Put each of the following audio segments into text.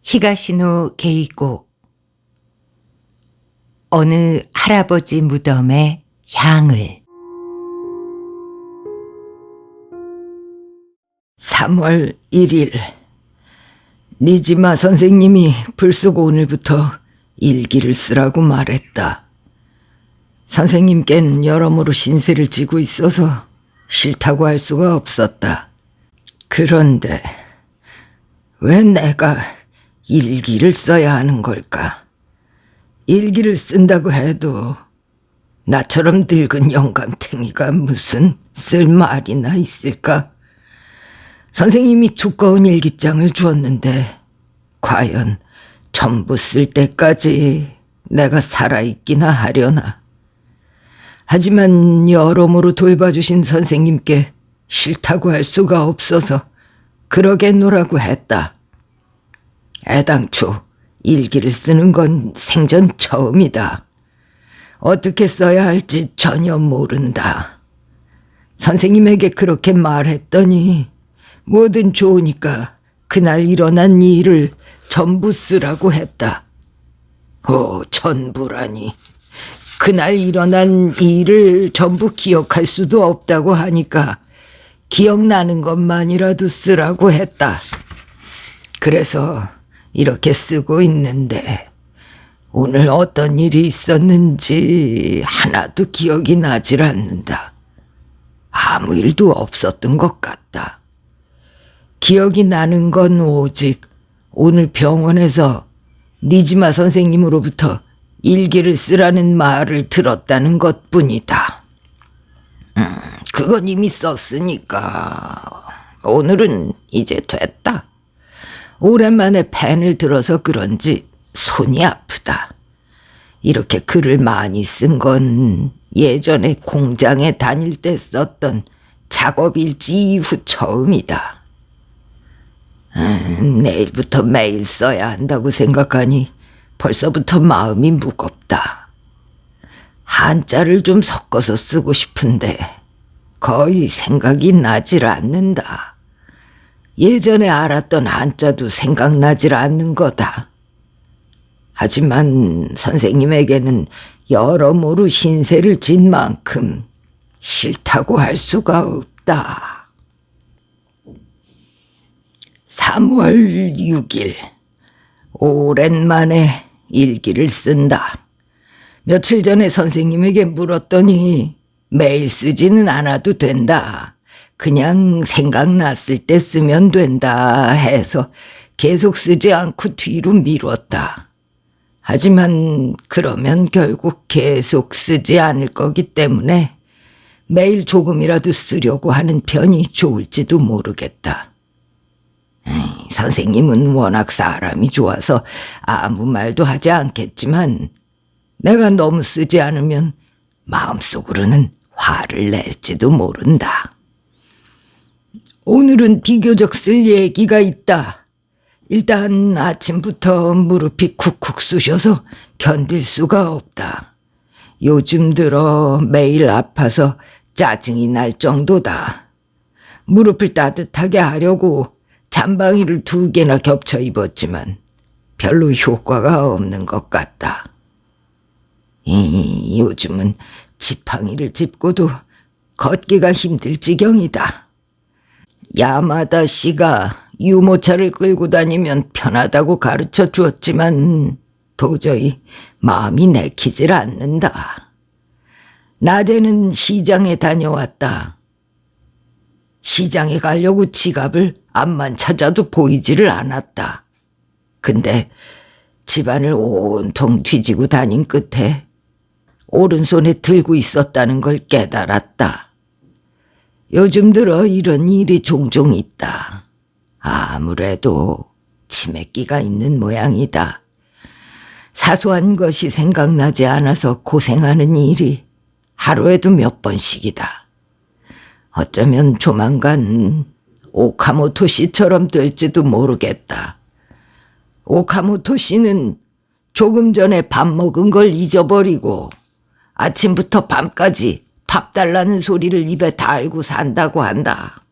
히가시노 게이고. 어느 할아버지 무덤의 향을. 3월 1일 니지마 선생님이 불쑥 오늘부터 일기를 쓰라고 말했다. 선생님께는 여러모로 신세를 지고 있어서 싫다고 할 수가 없었다. 그런데 왜 내가 일기를 써야 하는 걸까? 일기를 쓴다고 해도 나처럼 늙은 영감탱이가 무슨 쓸 말이나 있을까? 선생님이 두꺼운 일기장을 주었는데 과연 전부 쓸 때까지 내가 살아있기나 하려나. 하지만 여러모로 돌봐주신 선생님께 싫다고 할 수가 없어서 그러겠노라고 했다. 애당초 일기를 쓰는 건 생전 처음이다. 어떻게 써야 할지 전혀 모른다. 선생님에게 그렇게 말했더니 뭐든 좋으니까 그날 일어난 일을 전부 쓰라고 했다. 전부라니. 그날 일어난 일을 전부 기억할 수도 없다고 하니까 기억나는 것만이라도 쓰라고 했다. 그래서 이렇게 쓰고 있는데 오늘 어떤 일이 있었는지 하나도 기억이 나질 않는다. 아무 일도 없었던 것 같다. 기억이 나는 건 오직 오늘 병원에서 니지마 선생님으로부터 일기를 쓰라는 말을 들었다는 것뿐이다. 그건 이미 썼으니까 오늘은 이제 됐다. 오랜만에 펜을 들어서 그런지 손이 아프다. 이렇게 글을 많이 쓴 건 예전에 공장에 다닐 때 썼던 작업일지 이후 처음이다. 내일부터 매일 써야 한다고 생각하니 벌써부터 마음이 무겁다. 한자를 좀 섞어서 쓰고 싶은데 거의 생각이 나질 않는다. 예전에 알았던 한자도 생각나질 않는 거다. 하지만 선생님에게는 여러모로 신세를 진 만큼 싫다고 할 수가 없다. 3월 6일 오랜만에 일기를 쓴다. 며칠 전에 선생님에게 물었더니 매일 쓰지는 않아도 된다. 그냥 생각났을 때 쓰면 된다 해서 계속 쓰지 않고 뒤로 미뤘다. 하지만 그러면 결국 계속 쓰지 않을 거기 때문에 매일 조금이라도 쓰려고 하는 편이 좋을지도 모르겠다. 선생님은 워낙 사람이 좋아서 아무 말도 하지 않겠지만 내가 너무 쓰지 않으면 마음속으로는 화를 낼지도 모른다. 오늘은 비교적 쓸 얘기가 있다. 일단 아침부터 무릎이 쿡쿡 쑤셔서 견딜 수가 없다. 요즘 들어 매일 아파서 짜증이 날 정도다. 무릎을 따뜻하게 하려고 잠방이를 2개나 겹쳐 입었지만 별로 효과가 없는 것 같다. 요즘은 지팡이를 짚고도 걷기가 힘들 지경이다. 야마다 씨가 유모차를 끌고 다니면 편하다고 가르쳐 주었지만 도저히 마음이 내키질 않는다. 낮에는 시장에 다녀왔다. 시장에 가려고 지갑을 앞만 찾아도 보이지를 않았다. 근데 집안을 온통 뒤지고 다닌 끝에 오른손에 들고 있었다는 걸 깨달았다. 요즘 들어 이런 일이 종종 있다. 아무래도 치매기가 있는 모양이다. 사소한 것이 생각나지 않아서 고생하는 일이 하루에도 몇 번씩이다. 어쩌면 조만간 오카모토 씨처럼 될지도 모르겠다. 오카모토 씨는 조금 전에 밥 먹은 걸 잊어버리고 아침부터 밤까지 밥 달라는 소리를 입에 달고 산다고 한다.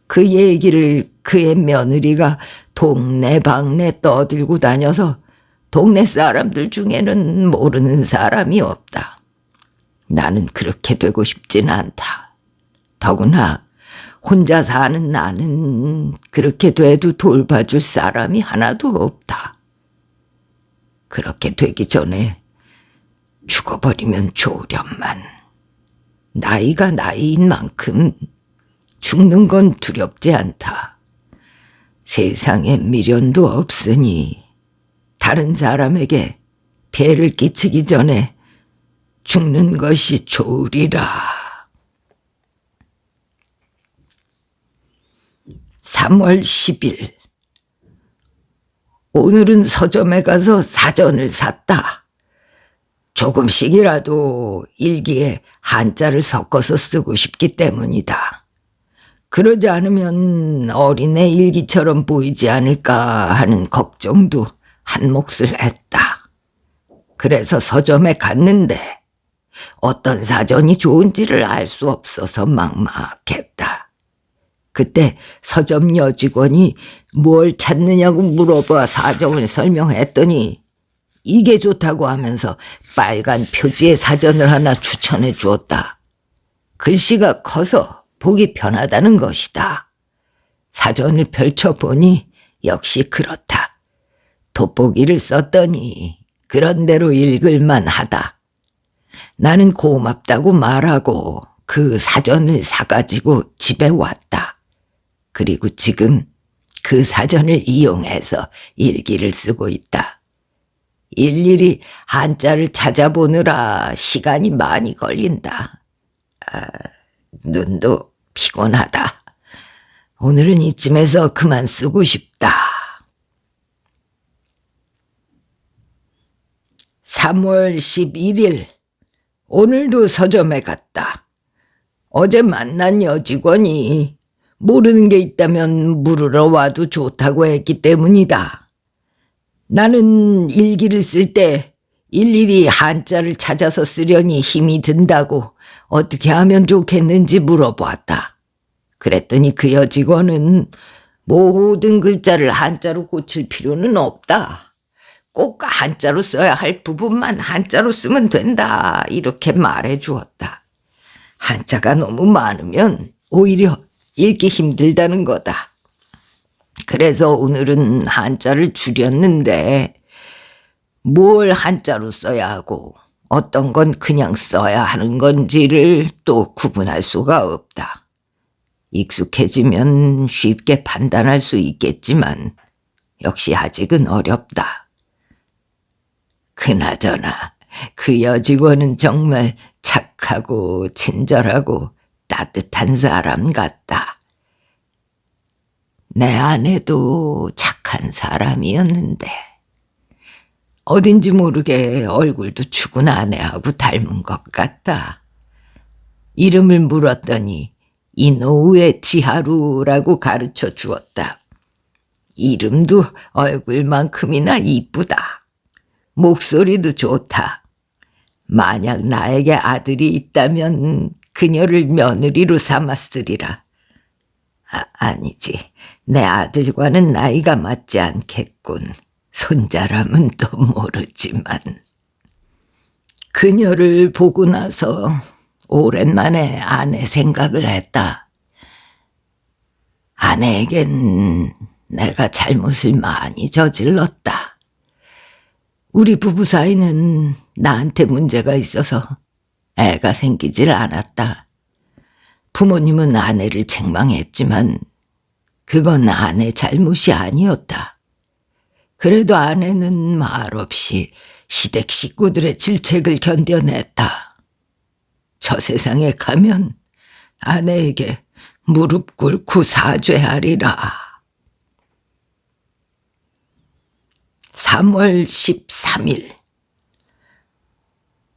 그 얘기를 그의 며느리가 동네방네 떠들고 다녀서 동네 사람들 중에는 모르는 사람이 없다. 나는 그렇게 되고 싶진 않다. 더구나 혼자 사는 나는 그렇게 돼도 돌봐줄 사람이 하나도 없다. 그렇게 되기 전에 죽어버리면 좋으련만. 나이가 나이인 만큼 죽는 건 두렵지 않다. 세상에 미련도 없으니 다른 사람에게 폐를 끼치기 전에 죽는 것이 좋으리라. 3월 10일. 오늘은 서점에 가서 사전을 샀다. 조금씩이라도 일기에 한자를 섞어서 쓰고 싶기 때문이다. 그러지 않으면 어린애 일기처럼 보이지 않을까 하는 걱정도 한 몫을 했다. 그래서 서점에 갔는데 어떤 사전이 좋은지를 알 수 없어서 막막했다. 그때 서점 여직원이 뭘 찾느냐고 물어봐 사정을 설명했더니 이게 좋다고 하면서 빨간 표지의 사전을 하나 추천해 주었다. 글씨가 커서 보기 편하다는 것이다. 사전을 펼쳐보니 역시 그렇다. 돋보기를 썼더니 그런 대로 읽을만 하다. 나는 고맙다고 말하고 그 사전을 사가지고 집에 왔다. 그리고 지금 그 사전을 이용해서 일기를 쓰고 있다. 일일이 한자를 찾아보느라 시간이 많이 걸린다. 눈도 피곤하다. 오늘은 이쯤에서 그만 쓰고 싶다. 3월 11일. 오늘도 서점에 갔다. 어제 만난 여직원이 모르는 게 있다면 물으러 와도 좋다고 했기 때문이다. 나는 일기를 쓸 때 일일이 한자를 찾아서 쓰려니 힘이 든다고 어떻게 하면 좋겠는지 물어보았다. 그랬더니 그 여직원은 모든 글자를 한자로 고칠 필요는 없다. 꼭 한자로 써야 할 부분만 한자로 쓰면 된다. 이렇게 말해 주었다. 한자가 너무 많으면 오히려 읽기 힘들다는 거다. 그래서 오늘은 한자를 줄였는데 뭘 한자로 써야 하고 어떤 건 그냥 써야 하는 건지를 또 구분할 수가 없다. 익숙해지면 쉽게 판단할 수 있겠지만 역시 아직은 어렵다. 그나저나 그 여직원은 정말 착하고 친절하고 따뜻한 사람 같다. 내 아내도 착한 사람이었는데 어딘지 모르게 얼굴도 죽은 아내하고 닮은 것 같다. 이름을 물었더니 이노우의 지하루라고 가르쳐 주었다. 이름도 얼굴만큼이나 이쁘다. 목소리도 좋다. 만약 나에게 아들이 있다면 그녀를 며느리로 삼았으리라. 아니지. 내 아들과는 나이가 맞지 않겠군. 손자라면 또 모르지만. 그녀를 보고 나서 오랜만에 아내 생각을 했다. 아내에겐 내가 잘못을 많이 저질렀다. 우리 부부 사이는 나한테 문제가 있어서 애가 생기질 않았다. 부모님은 아내를 책망했지만 그건 아내 잘못이 아니었다. 그래도 아내는 말없이 시댁 식구들의 질책을 견뎌냈다. 저 세상에 가면 아내에게 무릎 꿇고 사죄하리라. 3월 13일.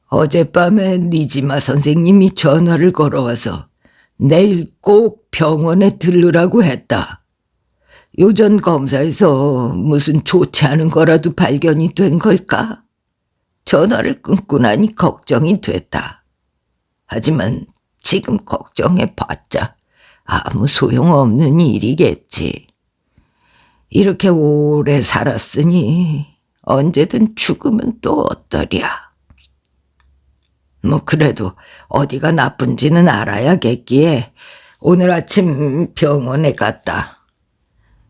어젯밤에 니지마 선생님이 전화를 걸어와서 내일 꼭 병원에 들르라고 했다. 요전 검사에서 무슨 좋지 않은 거라도 발견이 된 걸까? 전화를 끊고 나니 걱정이 됐다. 하지만 지금 걱정해봤자 아무 소용없는 일이겠지. 이렇게 오래 살았으니 언제든 죽으면 또 어떠랴. 뭐 그래도 어디가 나쁜지는 알아야겠기에 오늘 아침 병원에 갔다.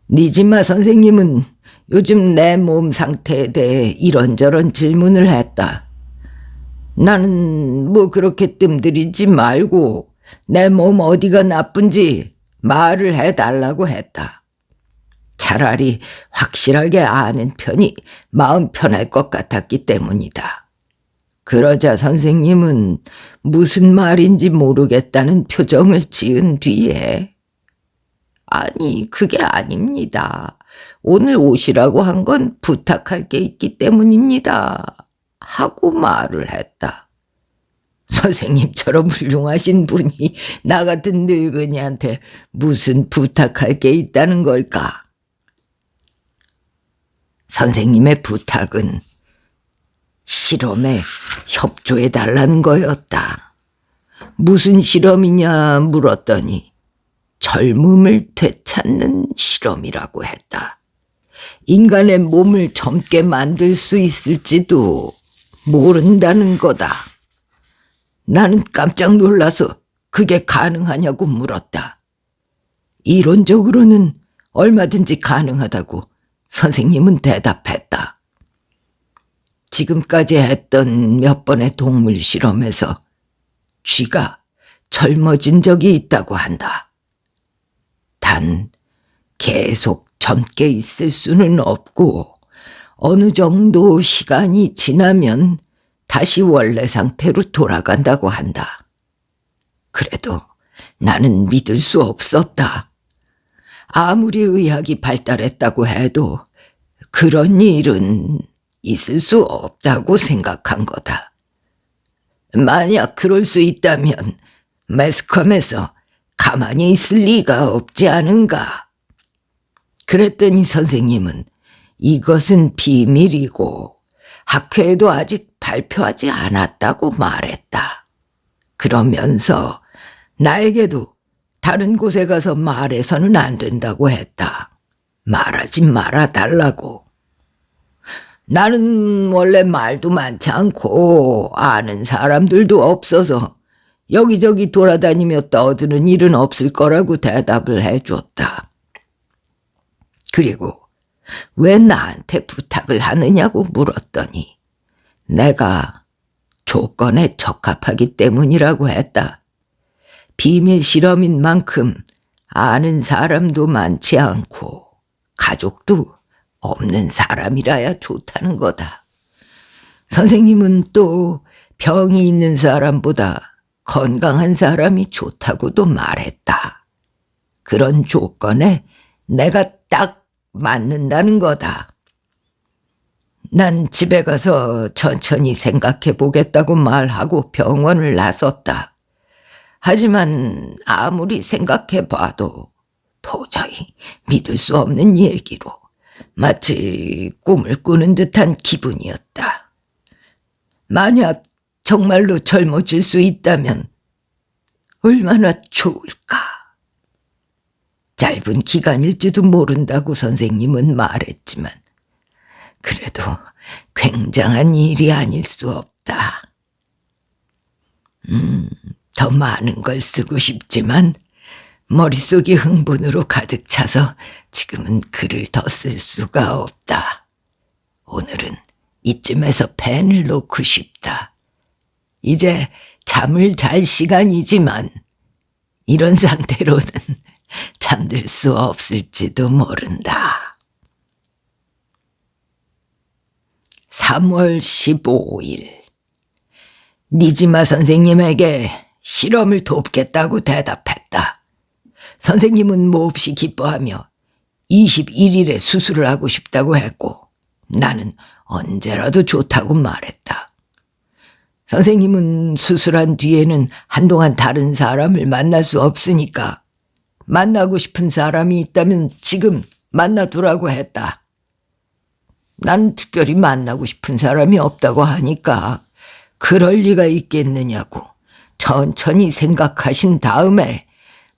니지마 선생님은 요즘 내 몸 상태에 대해 이런저런 질문을 했다. 나는 뭐 그렇게 뜸들이지 말고 내 몸 어디가 나쁜지 말을 해달라고 했다. 차라리 확실하게 아는 편이 마음 편할 것 같았기 때문이다. 그러자 선생님은 무슨 말인지 모르겠다는 표정을 지은 뒤에 아니, 그게 아닙니다. 오늘 오시라고 한 건 부탁할 게 있기 때문입니다. 하고 말을 했다. 선생님처럼 훌륭하신 분이 나 같은 늙은이한테 무슨 부탁할 게 있다는 걸까? 선생님의 부탁은 실험에 협조해달라는 거였다. 무슨 실험이냐 물었더니 젊음을 되찾는 실험이라고 했다. 인간의 몸을 젊게 만들 수 있을지도 모른다는 거다. 나는 깜짝 놀라서 그게 가능하냐고 물었다. 이론적으로는 얼마든지 가능하다고 선생님은 대답했다. 지금까지 했던 몇 번의 동물 실험에서 쥐가 젊어진 적이 있다고 한다. 단 계속 젊게 있을 수는 없고 어느 정도 시간이 지나면 다시 원래 상태로 돌아간다고 한다. 그래도 나는 믿을 수 없었다. 아무리 의학이 발달했다고 해도 그런 일은 있을 수 없다고 생각한 거다. 만약 그럴 수 있다면 매스컴에서 가만히 있을 리가 없지 않은가. 그랬더니 선생님은 이것은 비밀이고 학회에도 아직 발표하지 않았다고 말했다. 그러면서 나에게도 다른 곳에 가서 말해서는 안 된다고 했다. 말하지 말아달라고. 나는 원래 말도 많지 않고 아는 사람들도 없어서 여기저기 돌아다니며 떠드는 일은 없을 거라고 대답을 해줬다. 그리고 왜 나한테 부탁을 하느냐고 물었더니 내가 조건에 적합하기 때문이라고 했다. 비밀 실험인 만큼 아는 사람도 많지 않고 가족도 없는 사람이라야 좋다는 거다. 선생님은 또 병이 있는 사람보다 건강한 사람이 좋다고도 말했다. 그런 조건에 내가 딱 맞는다는 거다. 난 집에 가서 천천히 생각해 보겠다고 말하고 병원을 나섰다. 하지만 아무리 생각해 봐도 도저히 믿을 수 없는 얘기로 마치 꿈을 꾸는 듯한 기분이었다. 만약 정말로 젊어질 수 있다면 얼마나 좋을까. 짧은 기간일지도 모른다고 선생님은 말했지만 그래도 굉장한 일이 아닐 수 없다. 더 많은 걸 쓰고 싶지만 머릿속이 흥분으로 가득 차서 지금은 글을 더 쓸 수가 없다. 오늘은 이쯤에서 펜을 놓고 싶다. 이제 잠을 잘 시간이지만 이런 상태로는 잠들 수 없을지도 모른다. 3월 15일 니지마 선생님에게 실험을 돕겠다고 대답했다. 선생님은 몹시 기뻐하며 21일에 수술을 하고 싶다고 했고 나는 언제라도 좋다고 말했다. 선생님은 수술한 뒤에는 한동안 다른 사람을 만날 수 없으니까 만나고 싶은 사람이 있다면 지금 만나두라고 했다. 난 특별히 만나고 싶은 사람이 없다고 하니까 그럴 리가 있겠느냐고 천천히 생각하신 다음에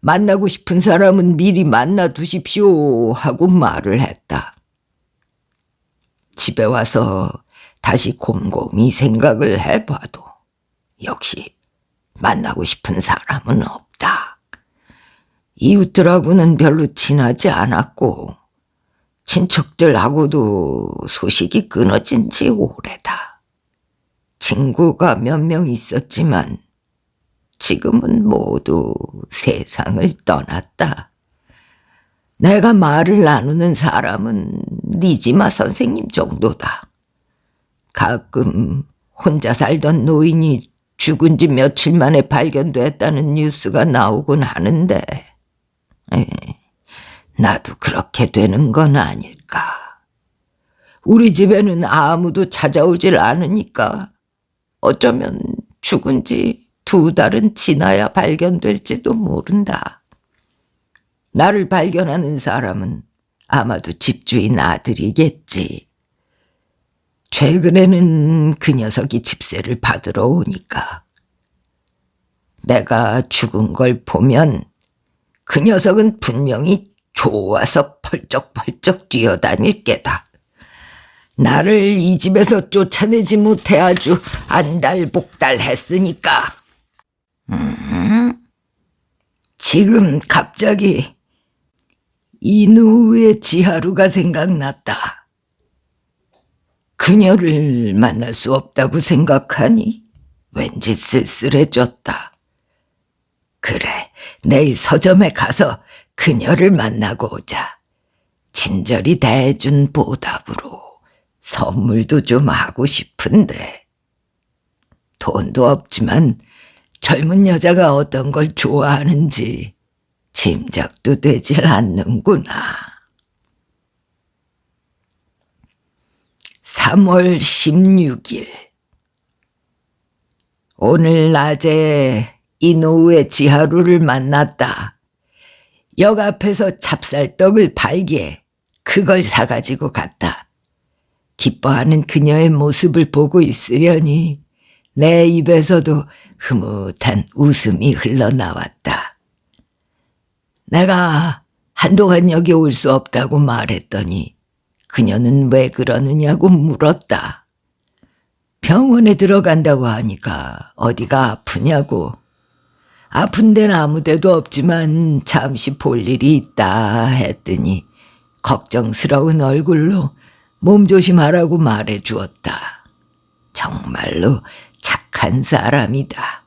만나고 싶은 사람은 미리 만나 두십시오 하고 말을 했다. 집에 와서 다시 곰곰이 생각을 해봐도 역시 만나고 싶은 사람은 없다. 이웃들하고는 별로 친하지 않았고 친척들하고도 소식이 끊어진 지 오래다. 친구가 몇 명 있었지만 지금은 모두 세상을 떠났다. 내가 말을 나누는 사람은 니지마 선생님 정도다. 가끔 혼자 살던 노인이 죽은 지 며칠 만에 발견됐다는 뉴스가 나오곤 하는데 나도 그렇게 되는 건 아닐까. 우리 집에는 아무도 찾아오질 않으니까 어쩌면 죽은 지 2달은 지나야 발견될지도 모른다. 나를 발견하는 사람은 아마도 집주인 아들이겠지. 최근에는 그 녀석이 집세를 받으러 오니까 내가 죽은 걸 보면 그 녀석은 분명히 좋아서 펄쩍펄쩍 뛰어다닐 게다. 나를 이 집에서 쫓아내지 못해 아주 안달복달했으니까. 지금 갑자기 이누의 지하루가 생각났다. 그녀를 만날 수 없다고 생각하니 왠지 쓸쓸해졌다. 그래, 내일 서점에 가서 그녀를 만나고 오자. 친절히 대해준 보답으로 선물도 좀 하고 싶은데. 돈도 없지만 젊은 여자가 어떤 걸 좋아하는지 짐작도 되질 않는구나. 3월 16일. 오늘 낮에 이노우의 지하루를 만났다. 역 앞에서 찹쌀떡을 팔기에 그걸 사가지고 갔다. 기뻐하는 그녀의 모습을 보고 있으려니 내 입에서도 흐뭇한 웃음이 흘러나왔다. 내가 한동안 여기 올 수 없다고 말했더니 그녀는 왜 그러느냐고 물었다. 병원에 들어간다고 하니까 어디가 아프냐고. 아픈 데는 아무 데도 없지만 잠시 볼 일이 있다 했더니 걱정스러운 얼굴로 몸조심하라고 말해 주었다. 정말로 착한 사람이다.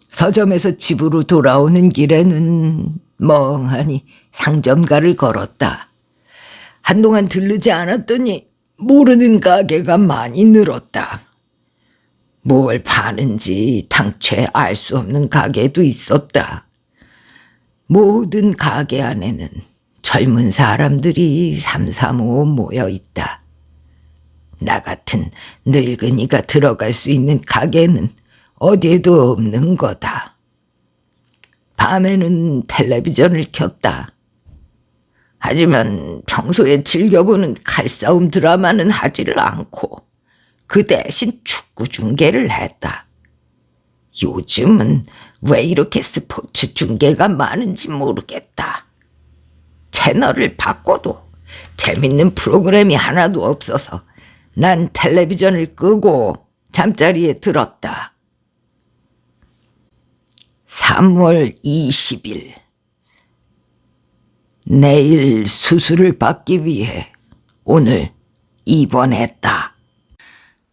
서점에서 집으로 돌아오는 길에는 멍하니 상점가를 걸었다. 한동안 들르지 않았더니 모르는 가게가 많이 늘었다. 뭘 파는지 당최 알 수 없는 가게도 있었다. 모든 가게 안에는 젊은 사람들이 삼삼오오 모여 있다. 나 같은 늙은이가 들어갈 수 있는 가게는 어디에도 없는 거다. 밤에는 텔레비전을 켰다. 하지만 평소에 즐겨보는 칼싸움 드라마는 하지를 않고 그 대신 축구 중계를 했다. 요즘은 왜 이렇게 스포츠 중계가 많은지 모르겠다. 채널을 바꿔도 재밌는 프로그램이 하나도 없어서 난 텔레비전을 끄고 잠자리에 들었다. 3월 20일. 내일 수술을 받기 위해 오늘 입원했다.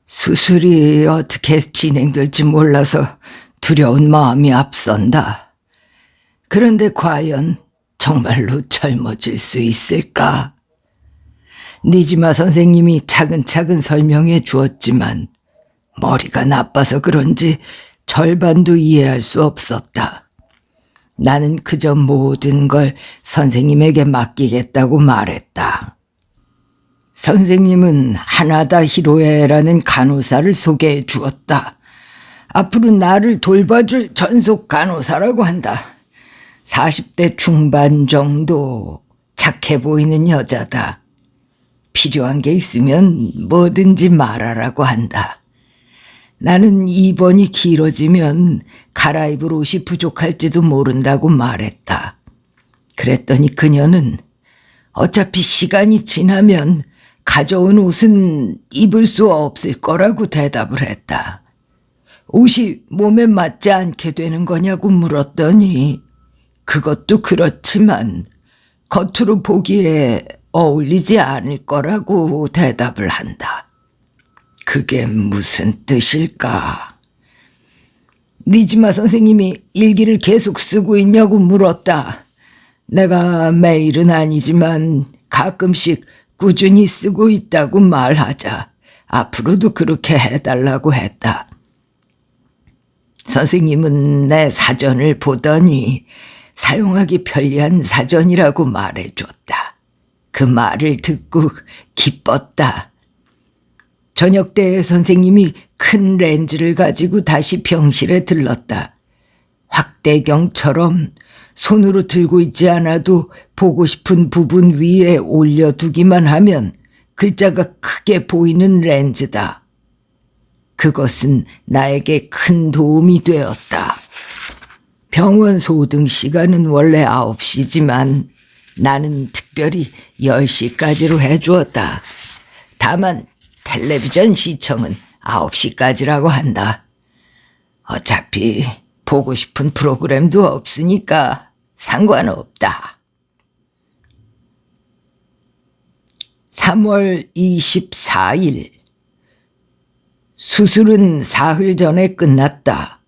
수술이 어떻게 진행될지 몰라서 두려운 마음이 앞선다. 그런데 과연 정말로 젊어질 수 있을까? 니지마 선생님이 차근차근 설명해 주었지만 머리가 나빠서 그런지 절반도 이해할 수 없었다. 나는 그저 모든 걸 선생님에게 맡기겠다고 말했다. 선생님은 하나다 히로에라는 간호사를 소개해 주었다. 앞으로 나를 돌봐줄 전속 간호사라고 한다. 40대 중반 정도 착해 보이는 여자다. 필요한 게 있으면 뭐든지 말하라고 한다. 나는 입원이 길어지면 갈아입을 옷이 부족할지도 모른다고 말했다. 그랬더니 그녀는 어차피 시간이 지나면 가져온 옷은 입을 수 없을 거라고 대답을 했다. 옷이 몸에 맞지 않게 되는 거냐고 물었더니 그것도 그렇지만 겉으로 보기에 어울리지 않을 거라고 대답을 한다. 그게 무슨 뜻일까? 니지마 선생님이 일기를 계속 쓰고 있냐고 물었다. 내가 매일은 아니지만 가끔씩 꾸준히 쓰고 있다고 말하자 앞으로도 그렇게 해달라고 했다. 선생님은 내 사전을 보더니 사용하기 편리한 사전이라고 말해줬다. 그 말을 듣고 기뻤다. 저녁 때 선생님이 큰 렌즈를 가지고 다시 병실에 들렀다. 확대경처럼 손으로 들고 있지 않아도 보고 싶은 부분 위에 올려두기만 하면 글자가 크게 보이는 렌즈다. 그것은 나에게 큰 도움이 되었다. 병원 소등 시간은 원래 9시지만 나는 특별히 10시까지로 해주었다. 다만 텔레비전 시청은 9시까지라고 한다. 어차피 보고 싶은 프로그램도 없으니까 상관없다. 3월 24일. 수술은 사흘 전에 끝났다.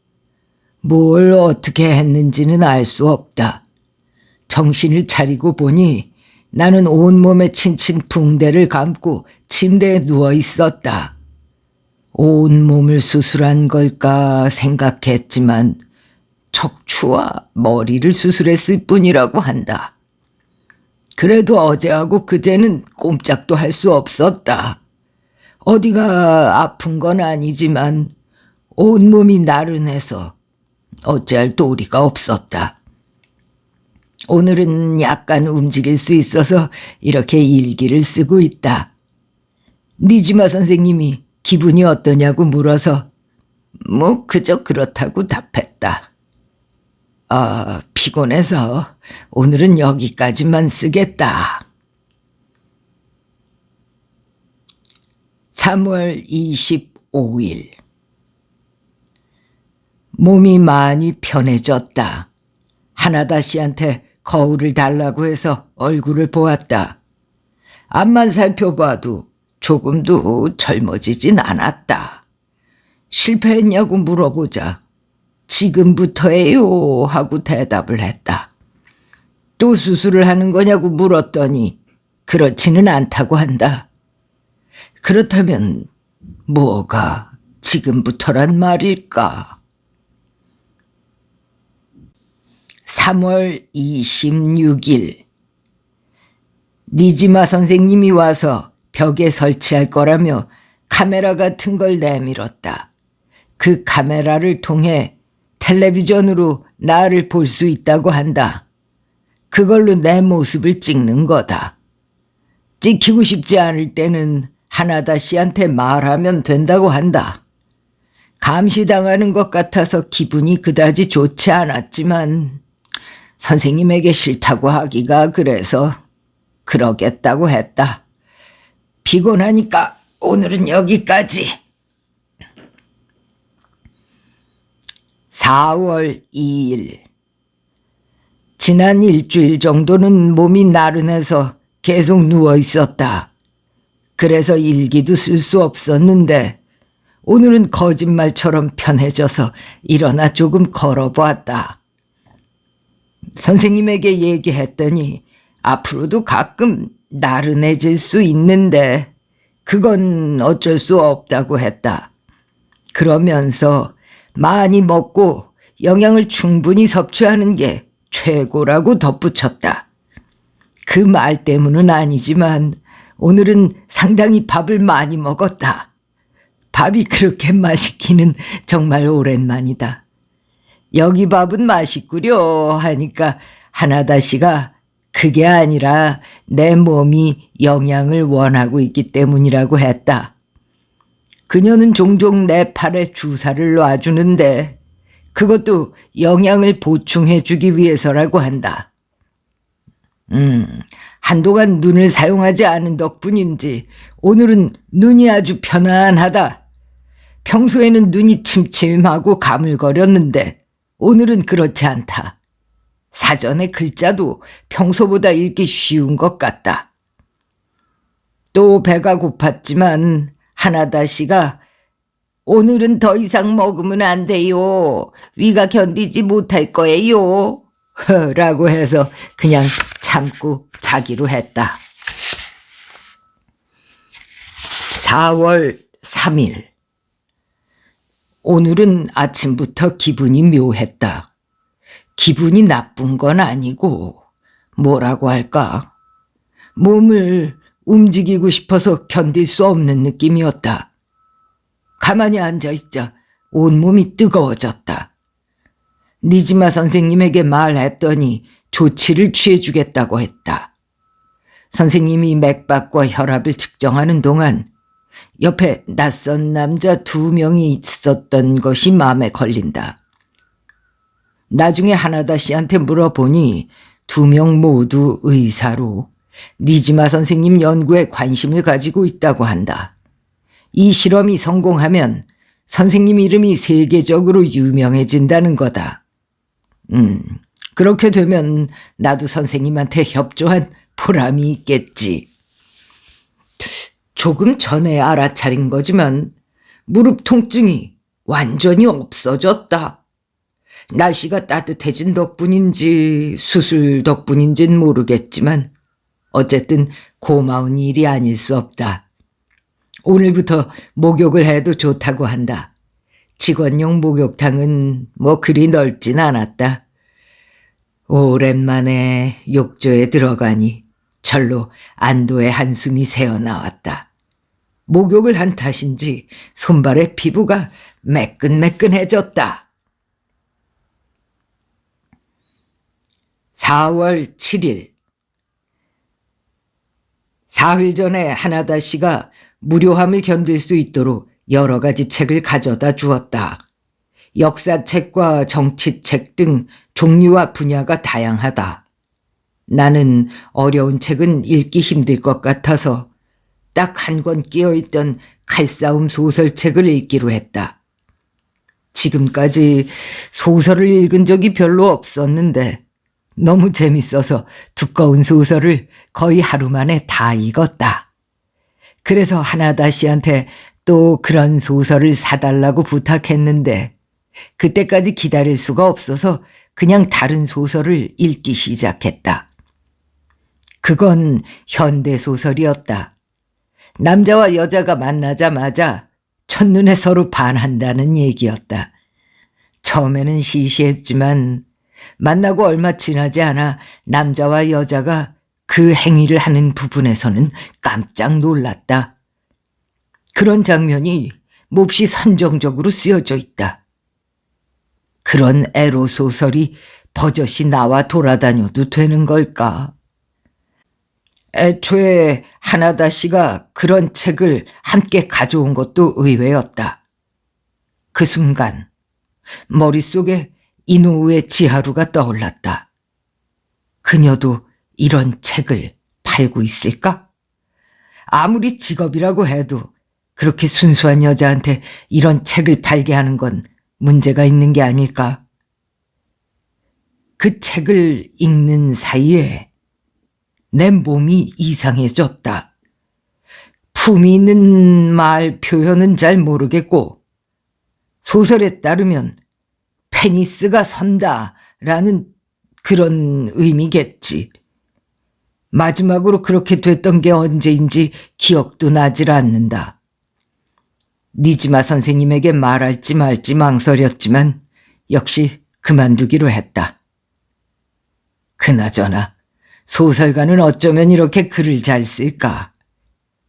뭘 어떻게 했는지는 알 수 없다. 정신을 차리고 보니 나는 온몸에 친친 붕대를 감고 침대에 누워 있었다. 온몸을 수술한 걸까 생각했지만 척추와 머리를 수술했을 뿐이라고 한다. 그래도 어제하고 그제는 꼼짝도 할 수 없었다. 어디가 아픈 건 아니지만 온몸이 나른해서 어찌할 도리가 없었다. 오늘은 약간 움직일 수 있어서 이렇게 일기를 쓰고 있다. 니지마 선생님이 기분이 어떠냐고 물어서 그저 그렇다고 답했다. 피곤해서 오늘은 여기까지만 쓰겠다. 3월 25일. 몸이 많이 편해졌다. 하나다 씨한테 거울을 달라고 해서 얼굴을 보았다. 앞만 살펴봐도 조금도 젊어지진 않았다. 실패했냐고 물어보자 지금부터예요 하고 대답을 했다. 또 수술을 하는 거냐고 물었더니 그렇지는 않다고 한다. 그렇다면 뭐가 지금부터란 말일까? 3월 26일. 니지마 선생님이 와서 벽에 설치할 거라며 카메라 같은 걸 내밀었다. 그 카메라를 통해 텔레비전으로 나를 볼 수 있다고 한다. 그걸로 내 모습을 찍는 거다. 찍히고 싶지 않을 때는 하나다 씨한테 말하면 된다고 한다. 감시당하는 것 같아서 기분이 그다지 좋지 않았지만 선생님에게 싫다고 하기가 그래서 그러겠다고 했다. 피곤하니까 오늘은 여기까지. 4월 2일. 지난 일주일 정도는 몸이 나른해서 계속 누워 있었다. 그래서 일기도 쓸 수 없었는데 오늘은 거짓말처럼 편해져서 일어나 조금 걸어보았다. 선생님에게 얘기했더니 앞으로도 가끔 나른해질 수 있는데 그건 어쩔 수 없다고 했다. 그러면서 많이 먹고 영양을 충분히 섭취하는 게 최고라고 덧붙였다. 그 말 때문은 아니지만 오늘은 상당히 밥을 많이 먹었다. 밥이 그렇게 맛있기는 정말 오랜만이다. 여기 밥은 맛있구려 하니까 하나다 씨가 그게 아니라 내 몸이 영양을 원하고 있기 때문이라고 했다. 그녀는 종종 내 팔에 주사를 놔주는데 그것도 영양을 보충해주기 위해서라고 한다. 한동안 눈을 사용하지 않은 덕분인지 오늘은 눈이 아주 편안하다. 평소에는 눈이 침침하고 가물거렸는데 오늘은 그렇지 않다. 사전의 글자도 평소보다 읽기 쉬운 것 같다. 또 배가 고팠지만 하나다 씨가 오늘은 더 이상 먹으면 안 돼요. 위가 견디지 못할 거예요. 라고 해서 그냥 참고 자기로 했다. 4월 3일. 오늘은 아침부터 기분이 묘했다. 기분이 나쁜 건 아니고 뭐라고 할까? 몸을 움직이고 싶어서 견딜 수 없는 느낌이었다. 가만히 앉아있자 온몸이 뜨거워졌다. 니지마 선생님에게 말했더니 조치를 취해주겠다고 했다. 선생님이 맥박과 혈압을 측정하는 동안 옆에 낯선 남자 2명이 있었던 것이 마음에 걸린다. 나중에 하나다 씨한테 물어보니 2명 모두 의사로 니지마 선생님 연구에 관심을 가지고 있다고 한다. 이 실험이 성공하면 선생님 이름이 세계적으로 유명해진다는 거다. 그렇게 되면 나도 선생님한테 협조한 보람이 있겠지. 조금 전에 알아차린 거지만 무릎 통증이 완전히 없어졌다. 날씨가 따뜻해진 덕분인지 수술 덕분인지는 모르겠지만 어쨌든 고마운 일이 아닐 수 없다. 오늘부터 목욕을 해도 좋다고 한다. 직원용 목욕탕은 뭐 그리 넓진 않았다. 오랜만에 욕조에 들어가니 절로 안도의 한숨이 새어나왔다. 목욕을 한 탓인지 손발의 피부가 매끈매끈해졌다. 4월 7일. 사흘 전에 하나다 씨가 무료함을 견딜 수 있도록 여러 가지 책을 가져다 주었다. 역사책과 정치책 등 종류와 분야가 다양하다. 나는 어려운 책은 읽기 힘들 것 같아서 딱 한 권 끼어있던 칼싸움 소설책을 읽기로 했다. 지금까지 소설을 읽은 적이 별로 없었는데 너무 재밌어서 두꺼운 소설을 거의 하루 만에 다 읽었다. 그래서 하나다 씨한테 또 그런 소설을 사달라고 부탁했는데 그때까지 기다릴 수가 없어서 그냥 다른 소설을 읽기 시작했다. 그건 현대소설이었다. 남자와 여자가 만나자마자 첫눈에 서로 반한다는 얘기였다. 처음에는 시시했지만 만나고 얼마 지나지 않아 남자와 여자가 그 행위를 하는 부분에서는 깜짝 놀랐다. 그런 장면이 몹시 선정적으로 쓰여져 있다. 그런 에로소설이 버젓이 나와 돌아다녀도 되는 걸까? 애초에 하나다 씨가 그런 책을 함께 가져온 것도 의외였다. 그 순간 머릿속에 이노우의 지하루가 떠올랐다. 그녀도 이런 책을 팔고 있을까? 아무리 직업이라고 해도 그렇게 순수한 여자한테 이런 책을 팔게 하는 건 문제가 있는 게 아닐까? 그 책을 읽는 사이에 내 몸이 이상해졌다. 품이 있는 말 표현은 잘 모르겠고 소설에 따르면 페니스가 선다라는 그런 의미겠지. 마지막으로 그렇게 됐던 게 언제인지 기억도 나질 않는다. 니지마 선생님에게 말할지 말지 망설였지만 역시 그만두기로 했다. 그나저나 소설가는 어쩌면 이렇게 글을 잘 쓸까?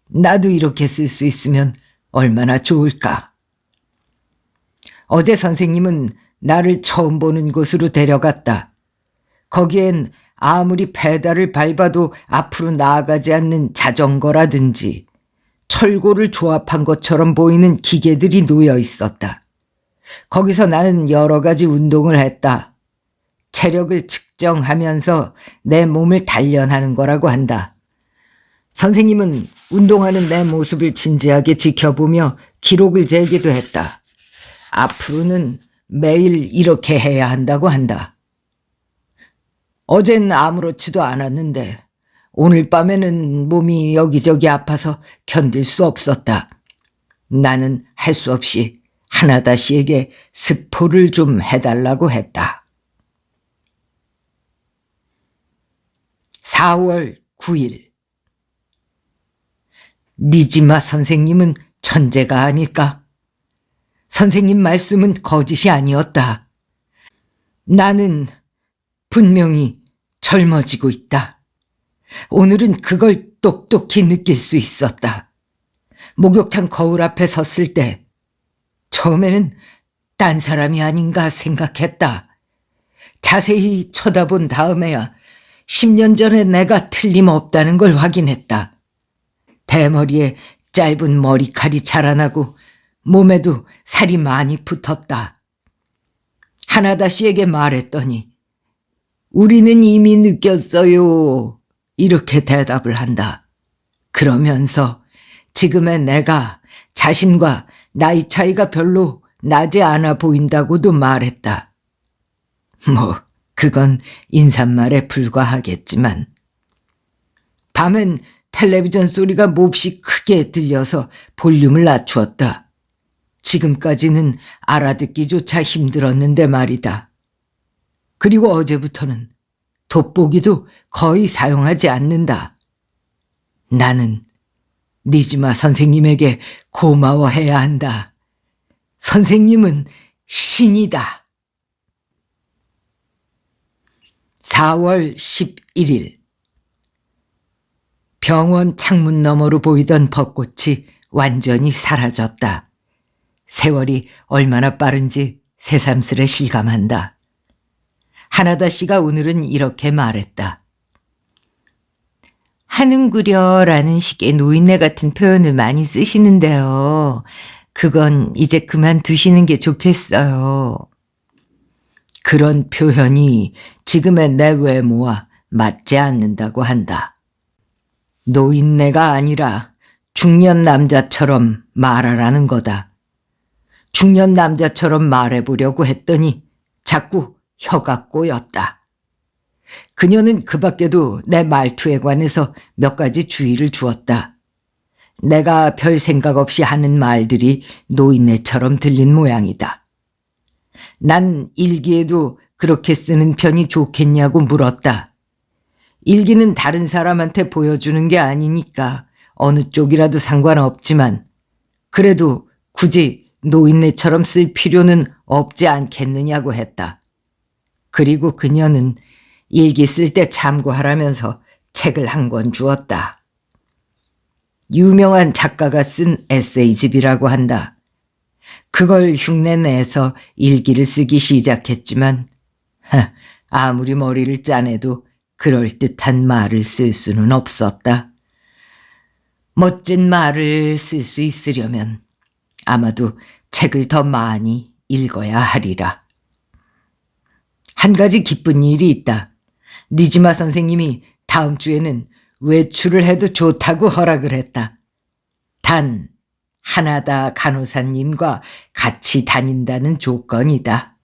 나도 이렇게 쓸 수 있으면 얼마나 좋을까? 어제 선생님은 나를 처음 보는 곳으로 데려갔다. 거기엔 아무리 페달을 밟아도 앞으로 나아가지 않는 자전거라든지 철골을 조합한 것처럼 보이는 기계들이 놓여 있었다. 거기서 나는 여러 가지 운동을 했다. 체력을 측정하면서 내 몸을 단련하는 거라고 한다. 선생님은 운동하는 내 모습을 진지하게 지켜보며 기록을 재기도 했다. 앞으로는 매일 이렇게 해야 한다고 한다. 어젠 아무렇지도 않았는데 오늘 밤에는 몸이 여기저기 아파서 견딜 수 없었다. 나는 할 수 없이 하나다 씨에게 스포를 좀 해달라고 했다. 4월 9일. 니지마 선생님은 천재가 아닐까? 선생님 말씀은 거짓이 아니었다. 나는 분명히 젊어지고 있다. 오늘은 그걸 똑똑히 느낄 수 있었다. 목욕탕 거울 앞에 섰을 때 처음에는 딴 사람이 아닌가 생각했다. 자세히 쳐다본 다음에야 10년 전에 내가 틀림없다는 걸 확인했다. 대머리에 짧은 머리칼이 자라나고 몸에도 살이 많이 붙었다. 하나다 씨에게 말했더니 우리는 이미 느꼈어요. 이렇게 대답을 한다. 그러면서 지금의 내가 자신과 나이 차이가 별로 나지 않아 보인다고도 말했다. 그건 인사말에 불과하겠지만. 밤엔 텔레비전 소리가 몹시 크게 들려서 볼륨을 낮추었다. 지금까지는 알아듣기조차 힘들었는데 말이다. 그리고 어제부터는 돋보기도 거의 사용하지 않는다. 나는 니지마 선생님에게 고마워해야 한다. 선생님은 신이다. 4월 11일. 병원 창문 너머로 보이던 벚꽃이 완전히 사라졌다. 세월이 얼마나 빠른지 새삼스레 실감한다. 하나다 씨가 오늘은 이렇게 말했다. 하는구려라는 식의 노인네 같은 표현을 많이 쓰시는데요. 그건 이제 그만두시는 게 좋겠어요. 그런 표현이 지금의 내 외모와 맞지 않는다고 한다. 노인네가 아니라 중년 남자처럼 말하라는 거다. 중년 남자처럼 말해보려고 했더니 자꾸 혀가 꼬였다. 그녀는 그 밖에도 내 말투에 관해서 몇 가지 주의를 주었다. 내가 별 생각 없이 하는 말들이 노인네처럼 들린 모양이다. 난 일기에도 그렇게 쓰는 편이 좋겠냐고 물었다. 일기는 다른 사람한테 보여주는 게 아니니까 어느 쪽이라도 상관없지만 그래도 굳이 노인네처럼 쓸 필요는 없지 않겠느냐고 했다. 그리고 그녀는 일기 쓸 때 참고하라면서 책을 한 권 주었다. 유명한 작가가 쓴 에세이집이라고 한다. 그걸 흉내내서 일기를 쓰기 시작했지만 아무리 머리를 짜내도 그럴듯한 말을 쓸 수는 없었다. 멋진 말을 쓸 수 있으려면 아마도 책을 더 많이 읽어야 하리라. 한 가지 기쁜 일이 있다. 니지마 선생님이 다음 주에는 외출을 해도 좋다고 허락을 했다. 단 하나다 간호사님과 같이 다닌다는 조건이다.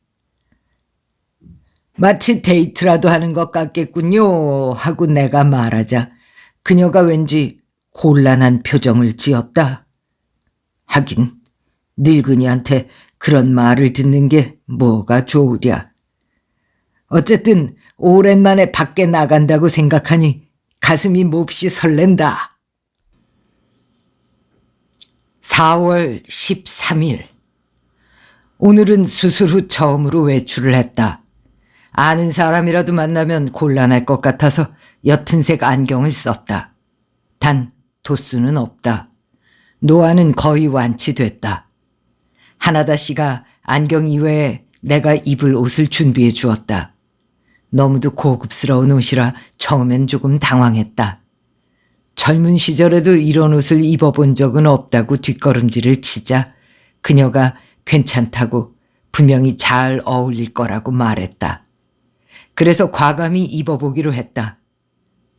마치 데이트라도 하는 것 같겠군요 하고 내가 말하자 그녀가 왠지 곤란한 표정을 지었다. 하긴 늙은이한테 그런 말을 듣는 게 뭐가 좋으랴. 어쨌든 오랜만에 밖에 나간다고 생각하니 가슴이 몹시 설렌다. 4월 13일. 오늘은 수술 후 처음으로 외출을 했다. 아는 사람이라도 만나면 곤란할 것 같아서 옅은색 안경을 썼다. 단 도수는 없다. 노안은 거의 완치됐다. 하나다 씨가 안경 이외에 내가 입을 옷을 준비해 주었다. 너무도 고급스러운 옷이라 처음엔 조금 당황했다. 젊은 시절에도 이런 옷을 입어본 적은 없다고 뒷걸음질을 치자 그녀가 괜찮다고 분명히 잘 어울릴 거라고 말했다. 그래서 과감히 입어보기로 했다.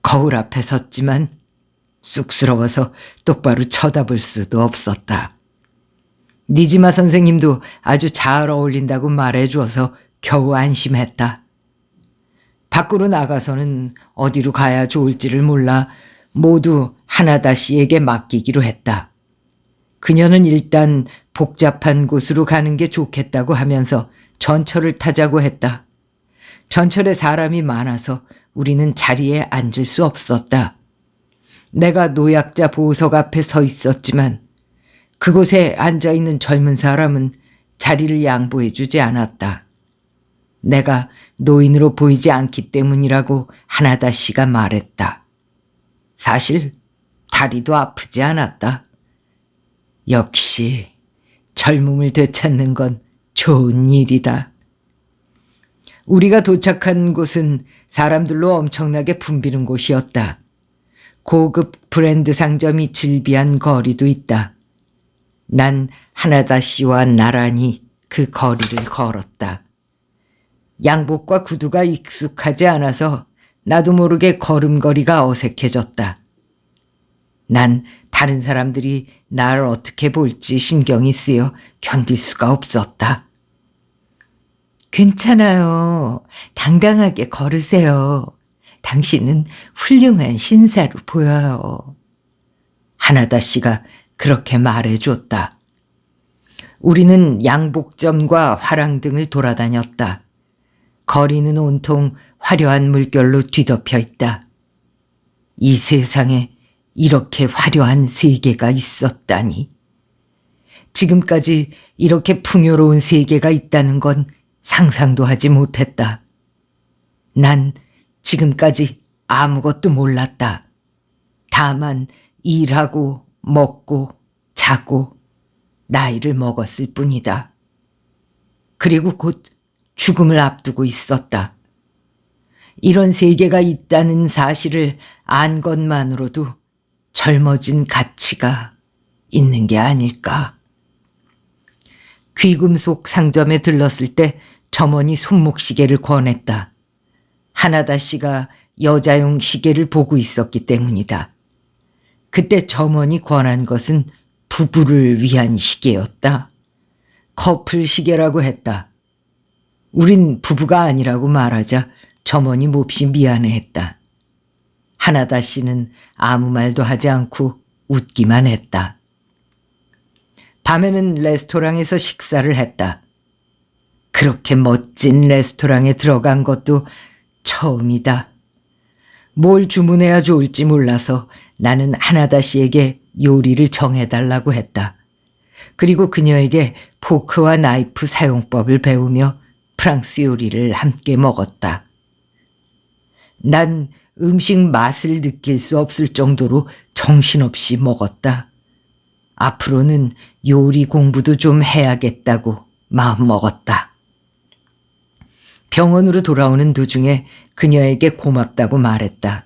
거울 앞에 섰지만 쑥스러워서 똑바로 쳐다볼 수도 없었다. 니지마 선생님도 아주 잘 어울린다고 말해줘서 겨우 안심했다. 밖으로 나가서는 어디로 가야 좋을지를 몰라 모두 하나다 씨에게 맡기기로 했다. 그녀는 일단 복잡한 곳으로 가는 게 좋겠다고 하면서 전철을 타자고 했다. 전철에 사람이 많아서 우리는 자리에 앉을 수 없었다. 내가 노약자 보호석 앞에 서 있었지만 그곳에 앉아있는 젊은 사람은 자리를 양보해 주지 않았다. 내가 노인으로 보이지 않기 때문이라고 하나다 씨가 말했다. 사실 다리도 아프지 않았다. 역시 젊음을 되찾는 건 좋은 일이다. 우리가 도착한 곳은 사람들로 엄청나게 붐비는 곳이었다. 고급 브랜드 상점이 즐비한 거리도 있다. 난 하나다 씨와 나란히 그 거리를 걸었다. 양복과 구두가 익숙하지 않아서 나도 모르게 걸음걸이가 어색해졌다. 난 다른 사람들이 날 어떻게 볼지 신경이 쓰여 견딜 수가 없었다. 괜찮아요. 당당하게 걸으세요. 당신은 훌륭한 신사로 보여요. 하나다 씨가 그렇게 말해줬다. 우리는 양복점과 화랑등을 돌아다녔다. 거리는 온통 화려한 물결로 뒤덮여 있다. 이 세상에 이렇게 화려한 세계가 있었다니. 지금까지 이렇게 풍요로운 세계가 있다는 건 상상도 하지 못했다. 난 지금까지 아무것도 몰랐다. 다만 일하고 먹고 자고 나이를 먹었을 뿐이다. 그리고 곧 죽음을 앞두고 있었다. 이런 세계가 있다는 사실을 안 것만으로도 젊어진 가치가 있는 게 아닐까. 귀금속 상점에 들렀을 때 점원이 손목시계를 권했다. 하나다 씨가 여자용 시계를 보고 있었기 때문이다. 그때 점원이 권한 것은 부부를 위한 시계였다. 커플 시계라고 했다. 우린 부부가 아니라고 말하자 점원이 몹시 미안해했다. 하나다 씨는 아무 말도 하지 않고 웃기만 했다. 밤에는 레스토랑에서 식사를 했다. 그렇게 멋진 레스토랑에 들어간 것도 처음이다. 뭘 주문해야 좋을지 몰라서 나는 하나다 씨에게 요리를 정해달라고 했다. 그리고 그녀에게 포크와 나이프 사용법을 배우며 프랑스 요리를 함께 먹었다. 난 음식 맛을 느낄 수 없을 정도로 정신없이 먹었다. 앞으로는 요리 공부도 좀 해야겠다고 마음먹었다. 병원으로 돌아오는 도중에 그녀에게 고맙다고 말했다.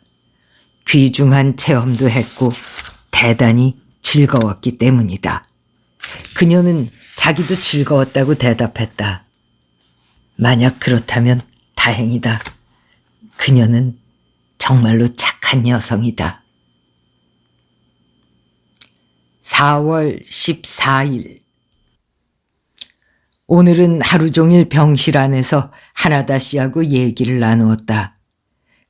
귀중한 체험도 했고 대단히 즐거웠기 때문이다. 그녀는 자기도 즐거웠다고 대답했다. 만약 그렇다면 다행이다. 그녀는 정말로 착한 여성이다. 4월 14일. 오늘은 하루 종일 병실 안에서 하나다 씨하고 얘기를 나누었다.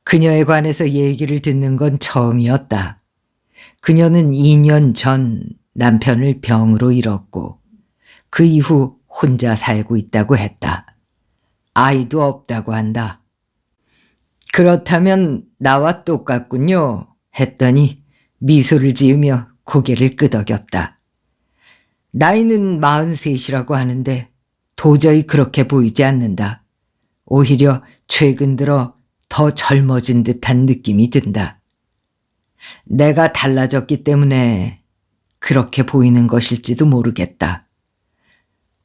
그녀에 관해서 얘기를 듣는 건 처음이었다. 그녀는 2년 전 남편을 병으로 잃었고 그 이후 혼자 살고 있다고 했다. 아이도 없다고 한다. 그렇다면 나와 똑같군요. 했더니 미소를 지으며 고개를 끄덕였다. 나이는 43이라고 하는데 도저히 그렇게 보이지 않는다. 오히려 최근 들어 더 젊어진 듯한 느낌이 든다. 내가 달라졌기 때문에 그렇게 보이는 것일지도 모르겠다.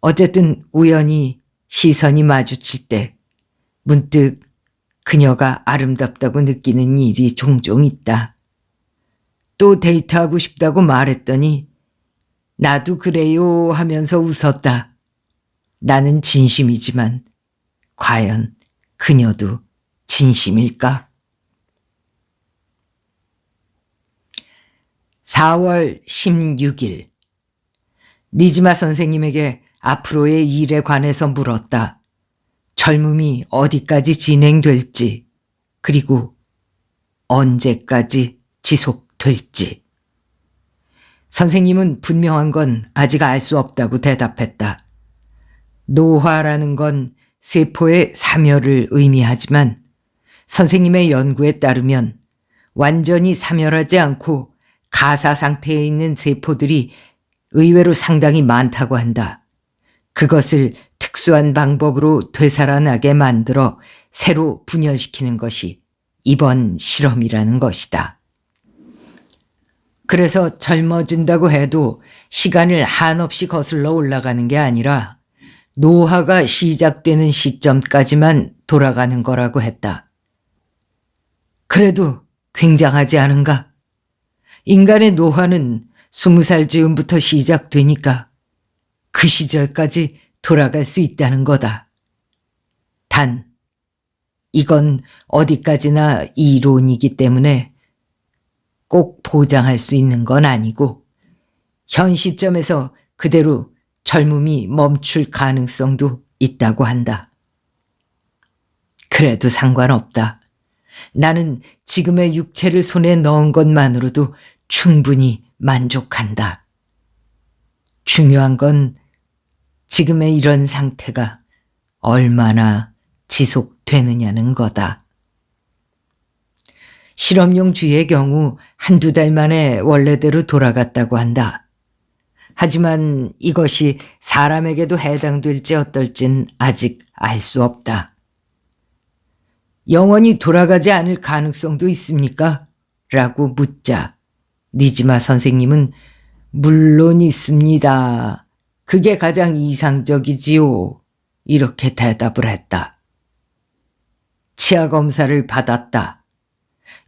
어쨌든 우연히 시선이 마주칠 때 문득 그녀가 아름답다고 느끼는 일이 종종 있다. 또 데이트하고 싶다고 말했더니 나도 그래요 하면서 웃었다. 나는 진심이지만 과연 그녀도 진심일까? 4월 16일 니즈마 선생님에게 앞으로의 일에 관해서 물었다. 젊음이 어디까지 진행될지, 그리고 언제까지 지속될지. 선생님은 분명한 건 아직 알 수 없다고 대답했다. 노화라는 건 세포의 사멸을 의미하지만 선생님의 연구에 따르면 완전히 사멸하지 않고 가사 상태에 있는 세포들이 의외로 상당히 많다고 한다. 그것을 특수한 방법으로 되살아나게 만들어 새로 분열시키는 것이 이번 실험이라는 것이다. 그래서 젊어진다고 해도 시간을 한없이 거슬러 올라가는 게 아니라 노화가 시작되는 시점까지만 돌아가는 거라고 했다. 그래도 굉장하지 않은가? 인간의 노화는 20살 즈음부터 시작되니까 그 시절까지 돌아갈 수 있다는 거다. 단, 이건 어디까지나 이론이기 때문에 꼭 보장할 수 있는 건 아니고 현 시점에서 그대로 젊음이 멈출 가능성도 있다고 한다. 그래도 상관없다. 나는 지금의 육체를 손에 넣은 것만으로도 충분히 만족한다. 중요한 건 지금의 이런 상태가 얼마나 지속되느냐는 거다. 실험용 쥐의 경우 한두 달 만에 원래대로 돌아갔다고 한다. 하지만 이것이 사람에게도 해당될지 어떨진 아직 알 수 없다. 영원히 돌아가지 않을 가능성도 있습니까? 라고 묻자 니즈마 선생님은 물론 있습니다. 그게 가장 이상적이지요. 이렇게 대답을 했다. 치아 검사를 받았다.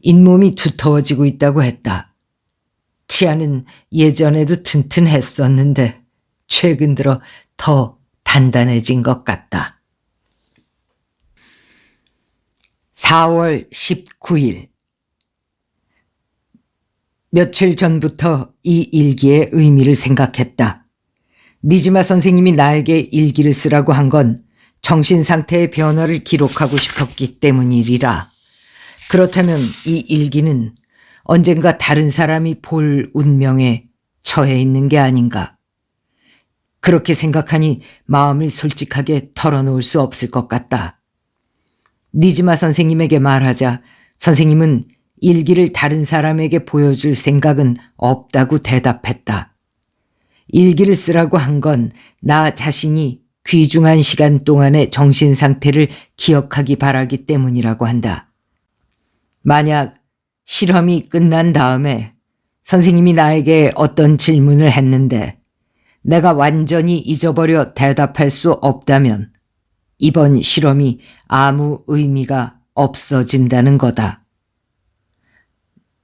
잇몸이 두터워지고 있다고 했다. 치아는 예전에도 튼튼했었는데 최근 들어 더 단단해진 것 같다. 4월 19일 며칠 전부터 이 일기의 의미를 생각했다. 니즈마 선생님이 나에게 일기를 쓰라고 한 건 정신 상태의 변화를 기록하고 싶었기 때문이리라. 그렇다면 이 일기는 언젠가 다른 사람이 볼 운명에 처해 있는 게 아닌가. 그렇게 생각하니 마음을 솔직하게 털어놓을 수 없을 것 같다. 니즈마 선생님에게 말하자 선생님은 일기를 다른 사람에게 보여줄 생각은 없다고 대답했다. 일기를 쓰라고 한 건 나 자신이 귀중한 시간 동안의 정신 상태를 기억하기 바라기 때문이라고 한다. 만약 실험이 끝난 다음에 선생님이 나에게 어떤 질문을 했는데 내가 완전히 잊어버려 대답할 수 없다면 이번 실험이 아무 의미가 없어진다는 거다.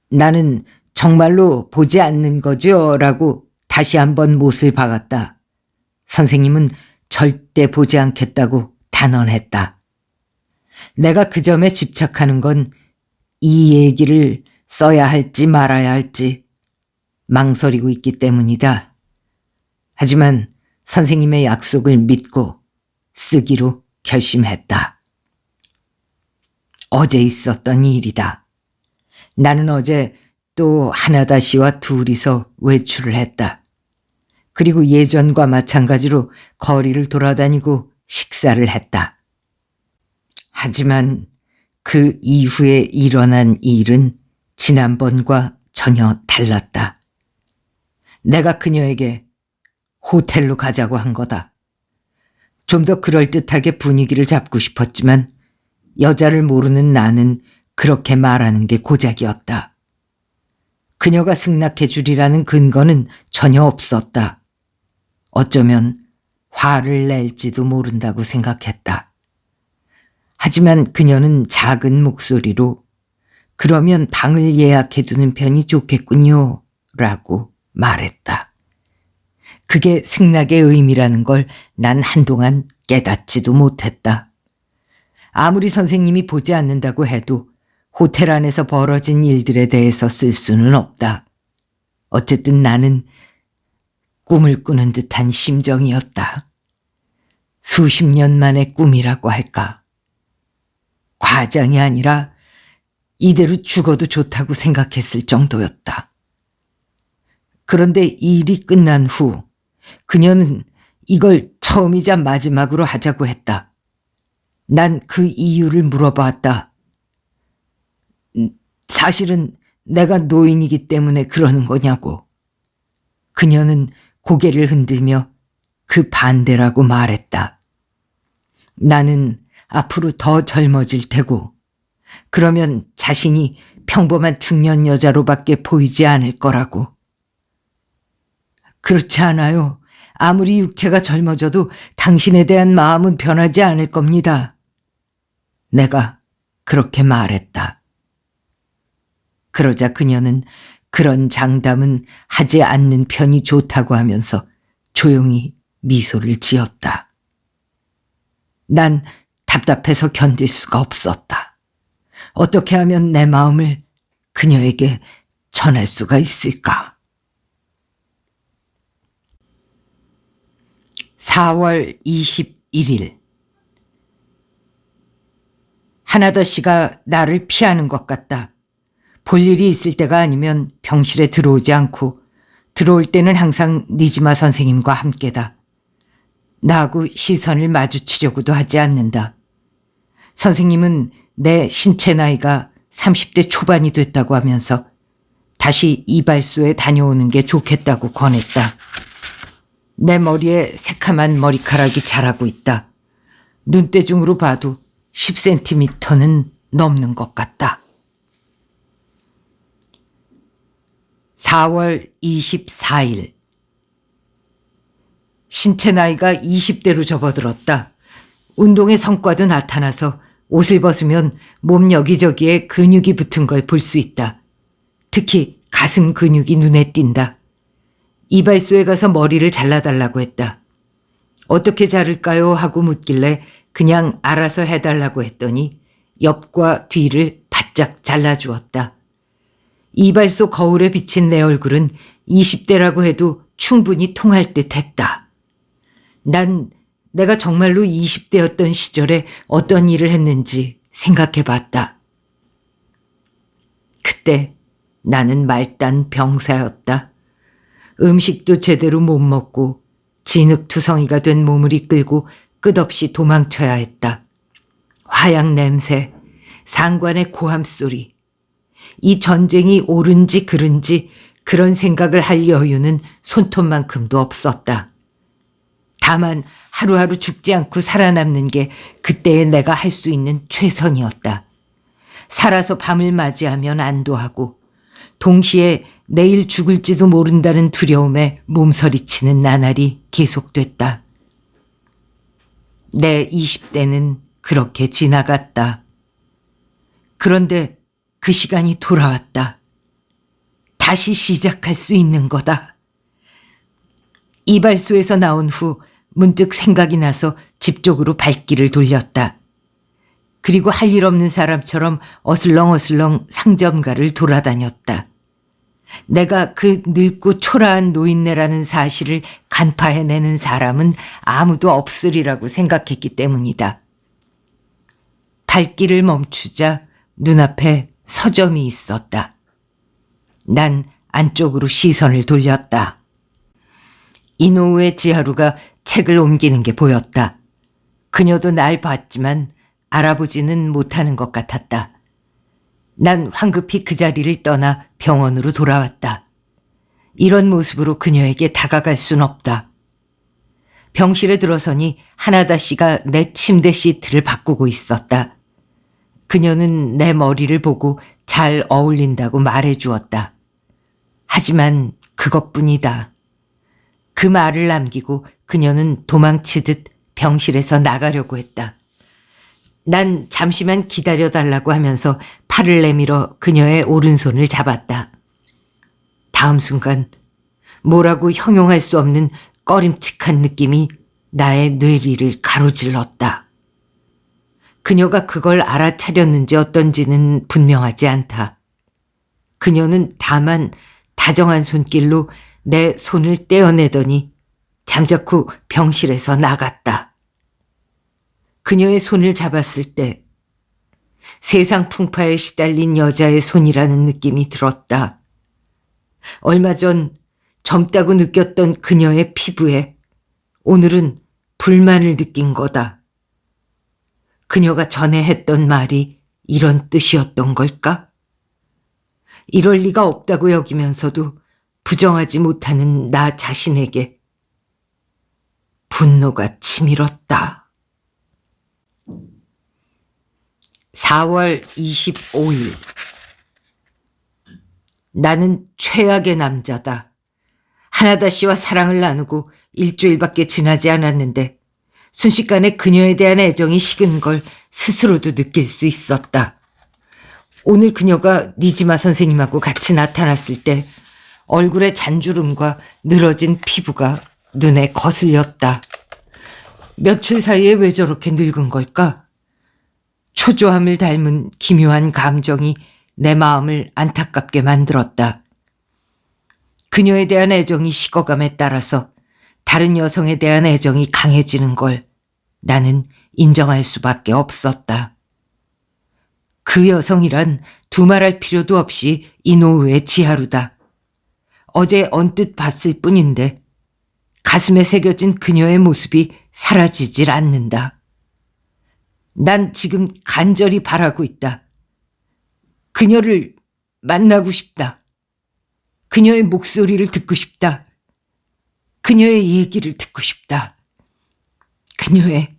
나는 정말로 보지 않는 거죠? 라고 다시 한번 못을 박았다. 선생님은 절대 보지 않겠다고 단언했다. 내가 그 점에 집착하는 건 이 얘기를 써야 할지 말아야 할지 망설이고 있기 때문이다. 하지만 선생님의 약속을 믿고 쓰기로 결심했다. 어제 있었던 일이다. 나는 어제 또 하나다 씨와 둘이서 외출을 했다. 그리고 예전과 마찬가지로 거리를 돌아다니고 식사를 했다. 하지만 그 이후에 일어난 일은 지난번과 전혀 달랐다. 내가 그녀에게 호텔로 가자고 한 거다. 좀 더 그럴듯하게 분위기를 잡고 싶었지만 여자를 모르는 나는 그렇게 말하는 게 고작이었다. 그녀가 승낙해 주리라는 근거는 전혀 없었다. 어쩌면 화를 낼지도 모른다고 생각했다. 하지만 그녀는 작은 목소리로 그러면 방을 예약해두는 편이 좋겠군요. 라고 말했다. 그게 승낙의 의미라는 걸 난 한동안 깨닫지도 못했다. 아무리 선생님이 보지 않는다고 해도 호텔 안에서 벌어진 일들에 대해서 쓸 수는 없다. 어쨌든 나는 꿈을 꾸는 듯한 심정이었다. 수십 년 만의 꿈이라고 할까. 과장이 아니라 이대로 죽어도 좋다고 생각했을 정도였다. 그런데 일이 끝난 후 그녀는 이걸 처음이자 마지막으로 하자고 했다. 난 그 이유를 물어봤다. 사실은 내가 노인이기 때문에 그러는 거냐고. 그녀는 고개를 흔들며 그 반대라고 말했다. 나는 앞으로 더 젊어질 테고 그러면 자신이 평범한 중년 여자로밖에 보이지 않을 거라고. 그렇지 않아요. 아무리 육체가 젊어져도 당신에 대한 마음은 변하지 않을 겁니다. 내가 그렇게 말했다. 그러자 그녀는 그런 장담은 하지 않는 편이 좋다고 하면서 조용히 미소를 지었다. 난 답답해서 견딜 수가 없었다. 어떻게 하면 내 마음을 그녀에게 전할 수가 있을까? 4월 21일. 하나다 씨가 나를 피하는 것 같다. 볼 일이 있을 때가 아니면 병실에 들어오지 않고 들어올 때는 항상 니지마 선생님과 함께다. 나하고 시선을 마주치려고도 하지 않는다. 선생님은 내 신체 나이가 30대 초반이 됐다고 하면서 다시 이발소에 다녀오는 게 좋겠다고 권했다. 내 머리에 새카만 머리카락이 자라고 있다. 눈대중으로 봐도 10cm는 넘는 것 같다. 4월 24일. 신체 나이가 20대로 접어들었다. 운동의 성과도 나타나서 옷을 벗으면 몸 여기저기에 근육이 붙은 걸 볼 수 있다. 특히 가슴 근육이 눈에 띈다. 이발소에 가서 머리를 잘라달라고 했다. 어떻게 자를까요? 하고 묻길래 그냥 알아서 해달라고 했더니 옆과 뒤를 바짝 잘라주었다. 이발소 거울에 비친 내 얼굴은 20대라고 해도 충분히 통할 듯 했다. 난 내가 정말로 20대였던 시절에 어떤 일을 했는지 생각해 봤다. 그때 나는 말단 병사였다. 음식도 제대로 못 먹고 진흙투성이가 된 몸을 이끌고 끝없이 도망쳐야 했다. 화약 냄새, 상관의 고함 소리. 이 전쟁이 옳은지 그른지 그런 생각을 할 여유는 손톱만큼도 없었다. 다만 하루하루 죽지 않고 살아남는 게 그때의 내가 할 수 있는 최선이었다. 살아서 밤을 맞이하면 안도하고 동시에 내일 죽을지도 모른다는 두려움에 몸서리치는 나날이 계속됐다. 내 20대는 그렇게 지나갔다. 그런데 그 시간이 돌아왔다. 다시 시작할 수 있는 거다. 이발소에서 나온 후 문득 생각이 나서 집 쪽으로 발길을 돌렸다. 그리고 할 일 없는 사람처럼 어슬렁어슬렁 상점가를 돌아다녔다. 내가 그 늙고 초라한 노인네라는 사실을 간파해내는 사람은 아무도 없으리라고 생각했기 때문이다. 발길을 멈추자 눈앞에 서점이 있었다. 난 안쪽으로 시선을 돌렸다. 이노우의 지하루가 책을 옮기는 게 보였다. 그녀도 날 봤지만 알아보지는 못하는 것 같았다. 난 황급히 그 자리를 떠나 병원으로 돌아왔다. 이런 모습으로 그녀에게 다가갈 순 없다. 병실에 들어서니 하나다 씨가 내 침대 시트를 바꾸고 있었다. 그녀는 내 머리를 보고 잘 어울린다고 말해주었다. 하지만 그것뿐이다. 그 말을 남기고 그녀는 도망치듯 병실에서 나가려고 했다. 난 잠시만 기다려달라고 하면서 팔을 내밀어 그녀의 오른손을 잡았다. 다음 순간 뭐라고 형용할 수 없는 꺼림칙한 느낌이 나의 뇌리를 가로질렀다. 그녀가 그걸 알아차렸는지 어떤지는 분명하지 않다. 그녀는 다만 다정한 손길로 내 손을 떼어내더니 잠자코 병실에서 나갔다. 그녀의 손을 잡았을 때 세상 풍파에 시달린 여자의 손이라는 느낌이 들었다. 얼마 전 젊다고 느꼈던 그녀의 피부에 오늘은 불만을 느낀 거다. 그녀가 전에 했던 말이 이런 뜻이었던 걸까? 이럴 리가 없다고 여기면서도 부정하지 못하는 나 자신에게 분노가 치밀었다. 4월 25일. 나는 최악의 남자다. 하나다 씨와 사랑을 나누고 일주일밖에 지나지 않았는데 순식간에 그녀에 대한 애정이 식은 걸 스스로도 느낄 수 있었다. 오늘 그녀가 니지마 선생님하고 같이 나타났을 때 얼굴의 잔주름과 늘어진 피부가 눈에 거슬렸다. 며칠 사이에 왜 저렇게 늙은 걸까? 초조함을 닮은 기묘한 감정이 내 마음을 안타깝게 만들었다. 그녀에 대한 애정이 식어감에 따라서 다른 여성에 대한 애정이 강해지는 걸 나는 인정할 수밖에 없었다. 그 여성이란 두말할 필요도 없이 이노우의 지하루다. 어제 언뜻 봤을 뿐인데 가슴에 새겨진 그녀의 모습이 사라지질 않는다. 난 지금 간절히 바라고 있다. 그녀를 만나고 싶다. 그녀의 목소리를 듣고 싶다. 그녀의 얘기를 듣고 싶다. 그녀의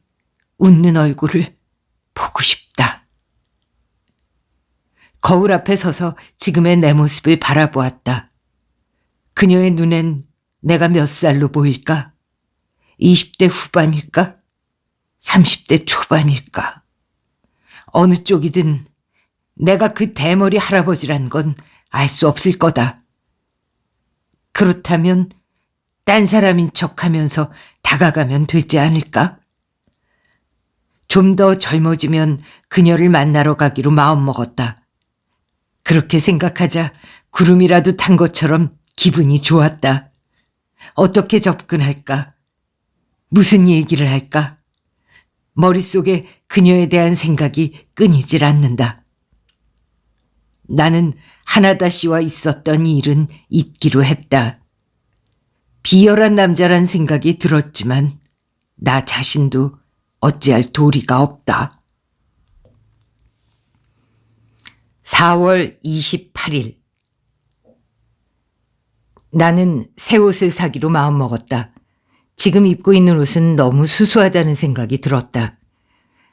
웃는 얼굴을 보고 싶다. 거울 앞에 서서 지금의 내 모습을 바라보았다. 그녀의 눈엔 내가 몇 살로 보일까? 20대 후반일까? 30대 초반일까? 어느 쪽이든 내가 그 대머리 할아버지란 건 알 수 없을 거다. 그렇다면 딴 사람인 척하면서 다가가면 되지 않을까? 좀 더 젊어지면 그녀를 만나러 가기로 마음먹었다. 그렇게 생각하자 구름이라도 탄 것처럼 기분이 좋았다. 어떻게 접근할까? 무슨 얘기를 할까? 머릿속에 그녀에 대한 생각이 끊이질 않는다. 나는 하나다 씨와 있었던 일은 잊기로 했다. 비열한 남자란 생각이 들었지만 나 자신도 어찌할 도리가 없다. 4월 28일. 나는 새 옷을 사기로 마음먹었다. 지금 입고 있는 옷은 너무 수수하다는 생각이 들었다.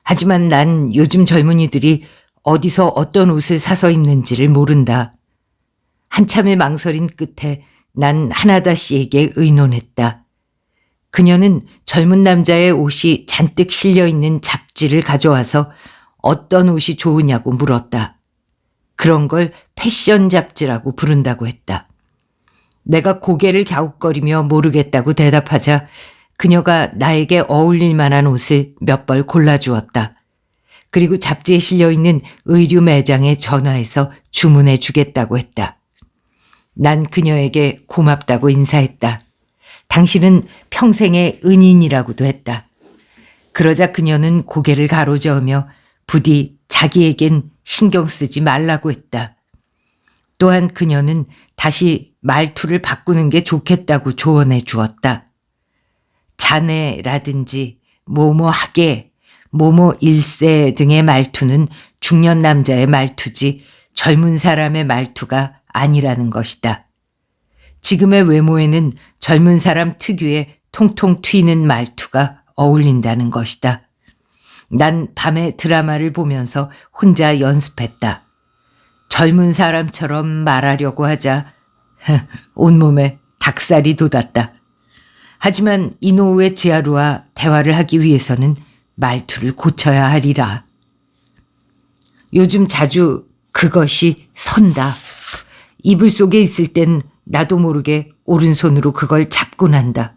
하지만 난 요즘 젊은이들이 어디서 어떤 옷을 사서 입는지를 모른다. 한참의 망설인 끝에 난 하나다 씨에게 의논했다. 그녀는 젊은 남자의 옷이 잔뜩 실려있는 잡지를 가져와서 어떤 옷이 좋으냐고 물었다. 그런 걸 패션 잡지라고 부른다고 했다. 내가 고개를 갸웃거리며 모르겠다고 대답하자 그녀가 나에게 어울릴 만한 옷을 몇 벌 골라주었다. 그리고 잡지에 실려있는 의류 매장에 전화해서 주문해 주겠다고 했다. 난 그녀에게 고맙다고 인사했다. 당신은 평생의 은인이라고도 했다. 그러자 그녀는 고개를 가로저으며 부디 자기에겐 신경 쓰지 말라고 했다. 또한 그녀는 다시 말투를 바꾸는 게 좋겠다고 조언해 주었다. 자네라든지 뭐뭐하게, 뭐뭐일세 등의 말투는 중년 남자의 말투지 젊은 사람의 말투가 아니라는 것이다. 지금의 외모에는 젊은 사람 특유의 통통 튀는 말투가 어울린다는 것이다. 난 밤에 드라마를 보면서 혼자 연습했다. 젊은 사람처럼 말하려고 하자 온몸에 닭살이 돋았다. 하지만 이노우의 지하루와 대화를 하기 위해서는 말투를 고쳐야 하리라. 요즘 자주 그것이 선다. 이불 속에 있을 땐 나도 모르게 오른손으로 그걸 잡곤 한다.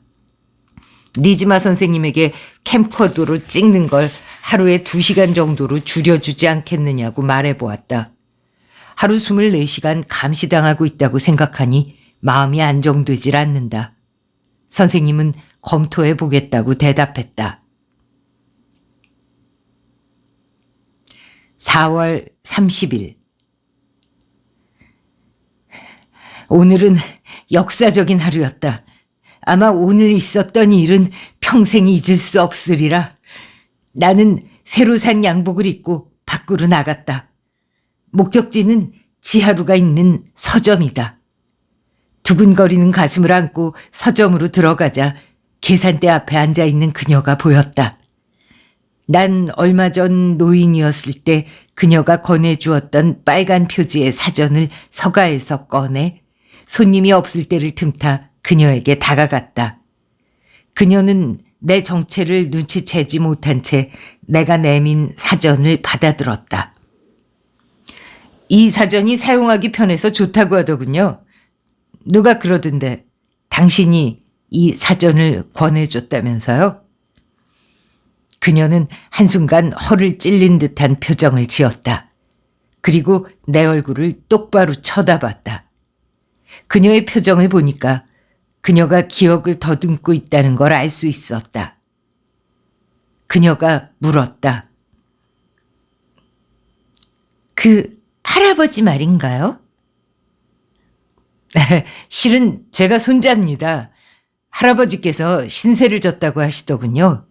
니즈마 선생님에게 캠코더로 찍는 걸 하루에 2시간 정도로 줄여주지 않겠느냐고 말해보았다. 하루 24시간 감시당하고 있다고 생각하니 마음이 안정되질 않는다. 선생님은 검토해보겠다고 대답했다. 4월 30일. 오늘은 역사적인 하루였다. 아마 오늘 있었던 일은 평생 잊을 수 없으리라. 나는 새로 산 양복을 입고 밖으로 나갔다. 목적지는 지하루가 있는 서점이다. 두근거리는 가슴을 안고 서점으로 들어가자 계산대 앞에 앉아있는 그녀가 보였다. 난 얼마 전 노인이었을 때 그녀가 권해주었던 빨간 표지의 사전을 서가에서 꺼내 손님이 없을 때를 틈타 그녀에게 다가갔다. 그녀는 내 정체를 눈치채지 못한 채 내가 내민 사전을 받아들었다. 이 사전이 사용하기 편해서 좋다고 하더군요. 누가 그러던데 당신이 이 사전을 권해줬다면서요? 그녀는 한순간 허를 찔린 듯한 표정을 지었다. 그리고 내 얼굴을 똑바로 쳐다봤다. 그녀의 표정을 보니까 그녀가 기억을 더듬고 있다는 걸 알 수 있었다. 그녀가 물었다. 그 할아버지 말인가요? 실은 제가 손자입니다. 할아버지께서 신세를 졌다고 하시더군요.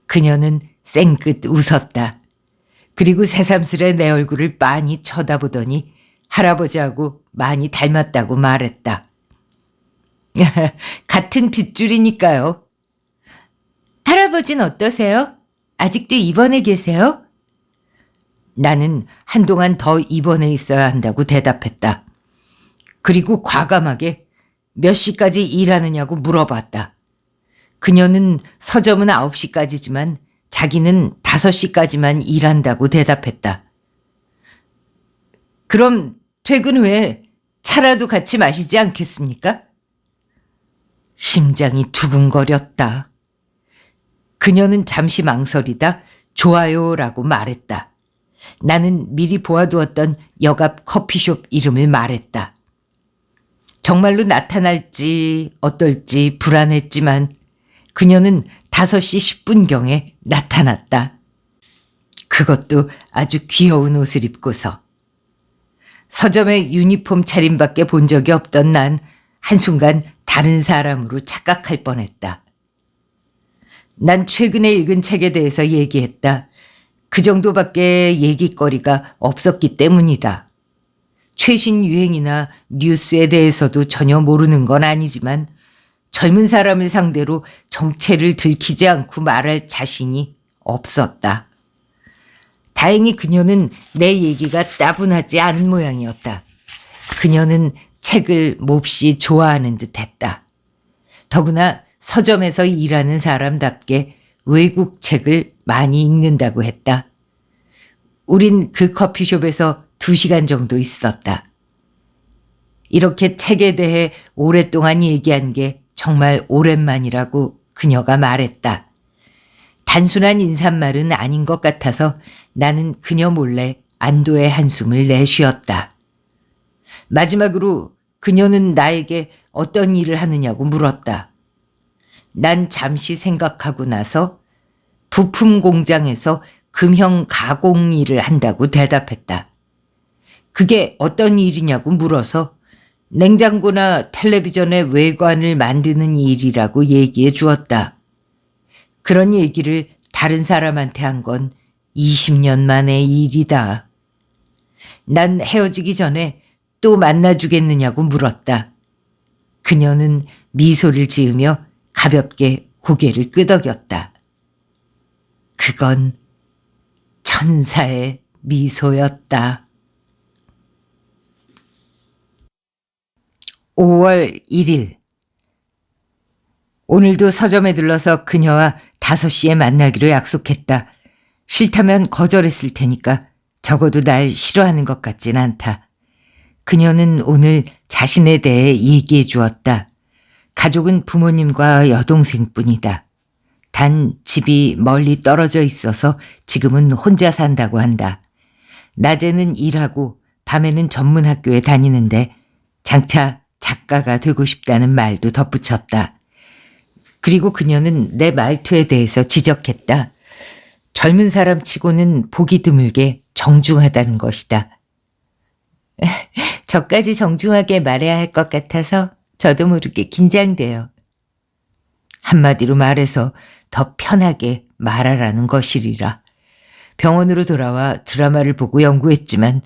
그녀는 쌩긋 웃었다. 그리고 새삼스레 내 얼굴을 빤히 쳐다보더니 할아버지하고 많이 닮았다고 말했다. 같은 핏줄이니까요. 할아버지는 어떠세요? 아직도 입원해 계세요? 나는 한동안 더 입원해 있어야 한다고 대답했다. 그리고 과감하게 몇 시까지 일하느냐고 물어봤다. 그녀는 서점은 9시까지지만 자기는 5시까지만 일한다고 대답했다. 그럼 퇴근 후에 차라도 같이 마시지 않겠습니까? 심장이 두근거렸다. 그녀는 잠시 망설이다 좋아요라고 말했다. 나는 미리 보아두었던 역앞 커피숍 이름을 말했다. 정말로 나타날지 어떨지 불안했지만 그녀는 5시 10분경에 나타났다. 그것도 아주 귀여운 옷을 입고서. 서점의 유니폼 차림밖에 본 적이 없던 난 한순간 다른 사람으로 착각할 뻔했다. 난 최근에 읽은 책에 대해서 얘기했다. 그 정도밖에 얘기거리가 없었기 때문이다. 최신 유행이나 뉴스에 대해서도 전혀 모르는 건 아니지만 젊은 사람을 상대로 정체를 들키지 않고 말할 자신이 없었다. 다행히 그녀는 내 얘기가 따분하지 않은 모양이었다. 그녀는 책을 몹시 좋아하는 듯했다. 더구나 서점에서 일하는 사람답게 외국 책을 많이 읽는다고 했다. 우린 그 커피숍에서 2시간 정도 있었다. 이렇게 책에 대해 오랫동안 얘기한 게 정말 오랜만이라고 그녀가 말했다. 단순한 인사말은 아닌 것 같아서 나는 그녀 몰래 안도의 한숨을 내쉬었다. 마지막으로 그녀는 나에게 어떤 일을 하느냐고 물었다. 난 잠시 생각하고 나서 부품 공장에서 금형 가공 일을 한다고 대답했다. 그게 어떤 일이냐고 물어서 냉장고나 텔레비전의 외관을 만드는 일이라고 얘기해 주었다. 그런 얘기를 다른 사람한테 한 건 20년 만의 일이다. 난 헤어지기 전에 또 만나주겠느냐고 물었다. 그녀는 미소를 지으며 가볍게 고개를 끄덕였다. 그건 천사의 미소였다. 5월 1일. 오늘도 서점에 들러서 그녀와 5시에 만나기로 약속했다. 싫다면 거절했을 테니까 적어도 날 싫어하는 것 같진 않다. 그녀는 오늘 자신에 대해 얘기해 주었다. 가족은 부모님과 여동생뿐이다. 단 집이 멀리 떨어져 있어서 지금은 혼자 산다고 한다. 낮에는 일하고 밤에는 전문 학교에 다니는데 장차 작가가 되고 싶다는 말도 덧붙였다. 그리고 그녀는 내 말투에 대해서 지적했다. 젊은 사람 치고는 보기 드물게 정중하다는 것이다. 저까지 정중하게 말해야 할 것 같아서 저도 모르게 긴장돼요. 한마디로 말해서 더 편하게 말하라는 것이리라. 병원으로 돌아와 드라마를 보고 연구했지만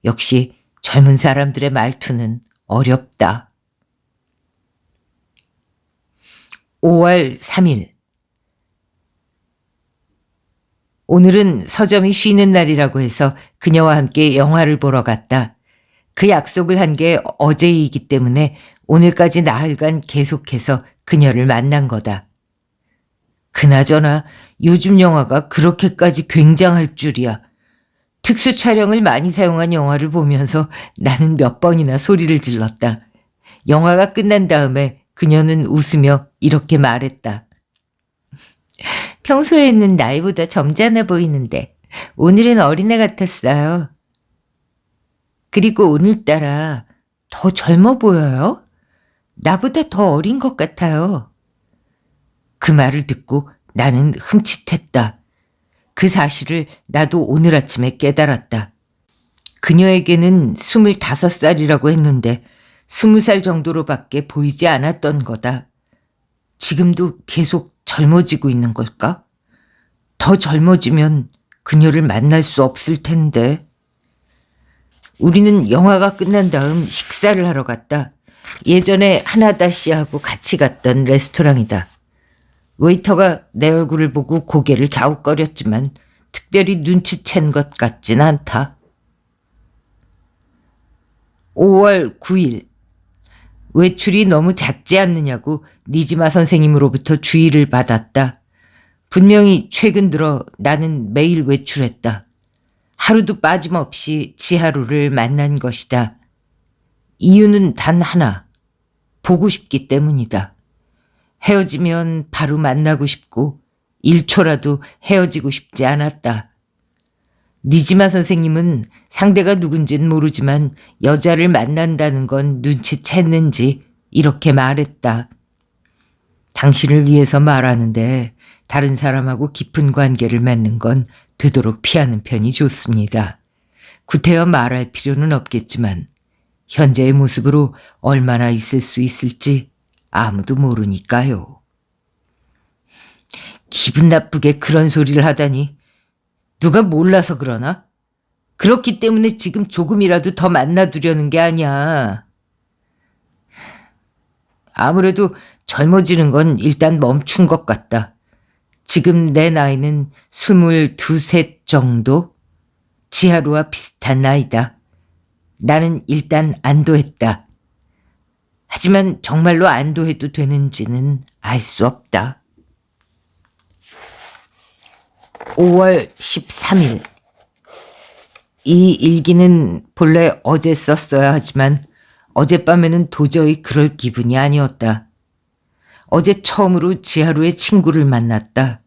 역시 젊은 사람들의 말투는 어렵다. 5월 3일. 오늘은 서점이 쉬는 날이라고 해서 그녀와 함께 영화를 보러 갔다. 그 약속을 한 게 어제이기 때문에 오늘까지 나흘간 계속해서 그녀를 만난 거다. 그나저나 요즘 영화가 그렇게까지 굉장할 줄이야. 특수 촬영을 많이 사용한 영화를 보면서 나는 몇 번이나 소리를 질렀다. 영화가 끝난 다음에 그녀는 웃으며 이렇게 말했다. 평소에는 나이보다 점잖아 보이는데 오늘은 어린애 같았어요. 그리고 오늘따라 더 젊어 보여요? 나보다 더 어린 것 같아요. 그 말을 듣고 나는 흠칫했다. 그 사실을 나도 오늘 아침에 깨달았다. 그녀에게는 25살이라고 했는데 20살 정도로밖에 보이지 않았던 거다. 지금도 계속 젊어지고 있는 걸까? 더 젊어지면 그녀를 만날 수 없을 텐데. 우리는 영화가 끝난 다음 식사를 하러 갔다. 예전에 하나다 씨하고 같이 갔던 레스토랑이다. 웨이터가 내 얼굴을 보고 고개를 갸웃거렸지만 특별히 눈치챈 것 같진 않다. 5월 9일. 외출이 너무 잦지 않느냐고 니지마 선생님으로부터 주의를 받았다. 분명히 최근 들어 나는 매일 외출했다. 하루도 빠짐없이 지하루를 만난 것이다. 이유는 단 하나. 보고 싶기 때문이다. 헤어지면 바로 만나고 싶고 1초라도 헤어지고 싶지 않았다. 니지마 선생님은 상대가 누군진 모르지만 여자를 만난다는 건 눈치챘는지 이렇게 말했다. 당신을 위해서 말하는데 다른 사람하고 깊은 관계를 맺는 건 되도록 피하는 편이 좋습니다. 구태여 말할 필요는 없겠지만 현재의 모습으로 얼마나 있을 수 있을지 아무도 모르니까요. 기분 나쁘게 그런 소리를 하다니. 누가 몰라서 그러나? 그렇기 때문에 지금 조금이라도 더 만나두려는 게 아니야. 아무래도 젊어지는 건 일단 멈춘 것 같다. 지금 내 나이는 22, 3 정도? 지하루와 비슷한 나이다. 나는 일단 안도했다. 하지만 정말로 안도해도 되는지는 알 수 없다. 5월 13일. 이 일기는 본래 어제 썼어야 하지만 어젯밤에는 도저히 그럴 기분이 아니었다. 어제 처음으로 지하루의 친구를 만났다.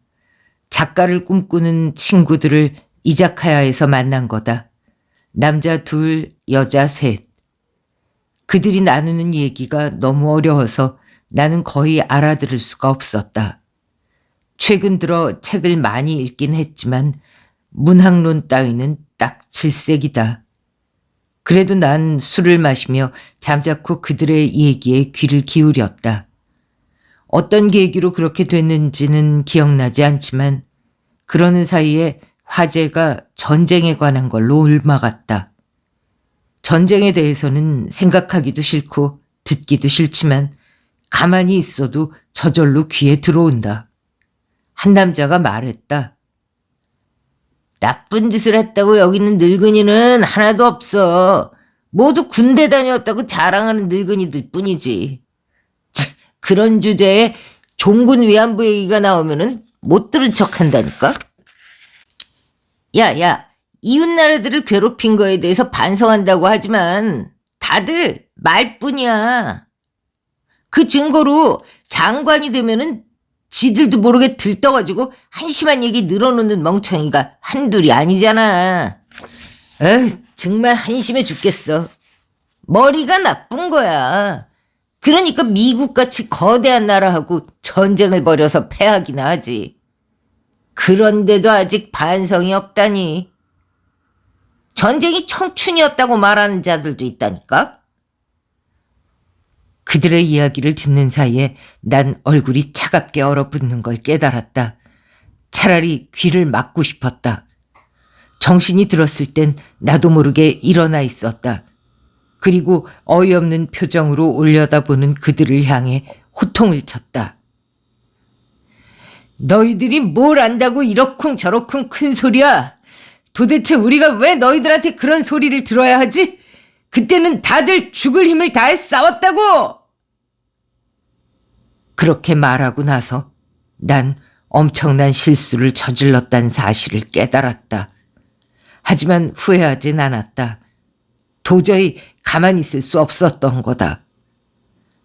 작가를 꿈꾸는 친구들을 이자카야에서 만난 거다. 남자 2, 여자 3. 그들이 나누는 얘기가 너무 어려워서 나는 거의 알아들을 수가 없었다. 최근 들어 책을 많이 읽긴 했지만 문학론 따위는 딱 질색이다. 그래도 난 술을 마시며 잠자코 그들의 얘기에 귀를 기울였다. 어떤 계기로 그렇게 됐는지는 기억나지 않지만 그러는 사이에 화제가 전쟁에 관한 걸로 옮아갔다. 전쟁에 대해서는 생각하기도 싫고 듣기도 싫지만 가만히 있어도 저절로 귀에 들어온다. 한 남자가 말했다. 나쁜 짓을 했다고 여기는 늙은이는 하나도 없어. 모두 군대 다녔다고 자랑하는 늙은이들 뿐이지. 그런 주제에 종군 위안부 얘기가 나오면은 못 들은 척 한다니까? 야, 이웃 나라들을 괴롭힌 거에 대해서 반성한다고 하지만 다들 말뿐이야. 그 증거로 장관이 되면은 지들도 모르게 들떠가지고 한심한 얘기 늘어놓는 멍청이가 한둘이 아니잖아. 정말 한심해 죽겠어. 머리가 나쁜 거야. 그러니까 미국같이 거대한 나라하고 전쟁을 벌여서 패하기나 하지. 그런데도 아직 반성이 없다니. 전쟁이 청춘이었다고 말하는 자들도 있다니까? 그들의 이야기를 듣는 사이에 난 얼굴이 차갑게 얼어붙는 걸 깨달았다. 차라리 귀를 막고 싶었다. 정신이 들었을 땐 나도 모르게 일어나 있었다. 그리고 어이없는 표정으로 올려다보는 그들을 향해 호통을 쳤다. 너희들이 뭘 안다고 이러쿵 저러쿵 큰 소리야. 도대체 우리가 왜 너희들한테 그런 소리를 들어야 하지? 그때는 다들 죽을 힘을 다해 싸웠다고! 그렇게 말하고 나서 난 엄청난 실수를 저질렀다는 사실을 깨달았다. 하지만 후회하진 않았다. 도저히 가만히 있을 수 없었던 거다.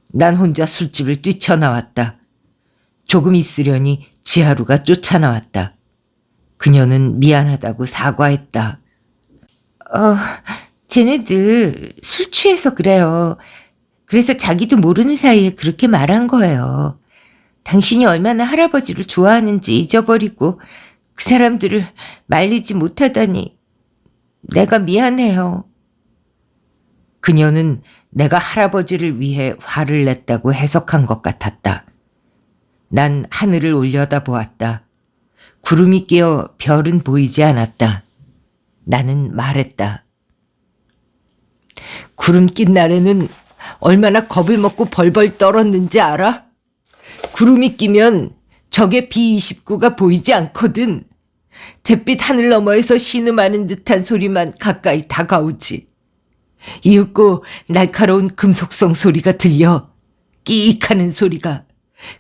난 혼자 술집을 뛰쳐나왔다. 조금 있으려니 지하루가 쫓아나왔다. 그녀는 미안하다고 사과했다. 쟤네들 술 취해서 그래요. 그래서 자기도 모르는 사이에 그렇게 말한 거예요. 당신이 얼마나 할아버지를 좋아하는지 잊어버리고 그 사람들을 말리지 못하다니 내가 미안해요. 그녀는 내가 할아버지를 위해 화를 냈다고 해석한 것 같았다. 난 하늘을 올려다보았다. 구름이 끼어 별은 보이지 않았다. 나는 말했다. 구름 낀 날에는 얼마나 겁을 먹고 벌벌 떨었는지 알아? 구름이 끼면 적의 B-29가 보이지 않거든. 잿빛 하늘 너머에서 신음하는 듯한 소리만 가까이 다가오지. 이윽고 날카로운 금속성 소리가 들려. 끼익 하는 소리가.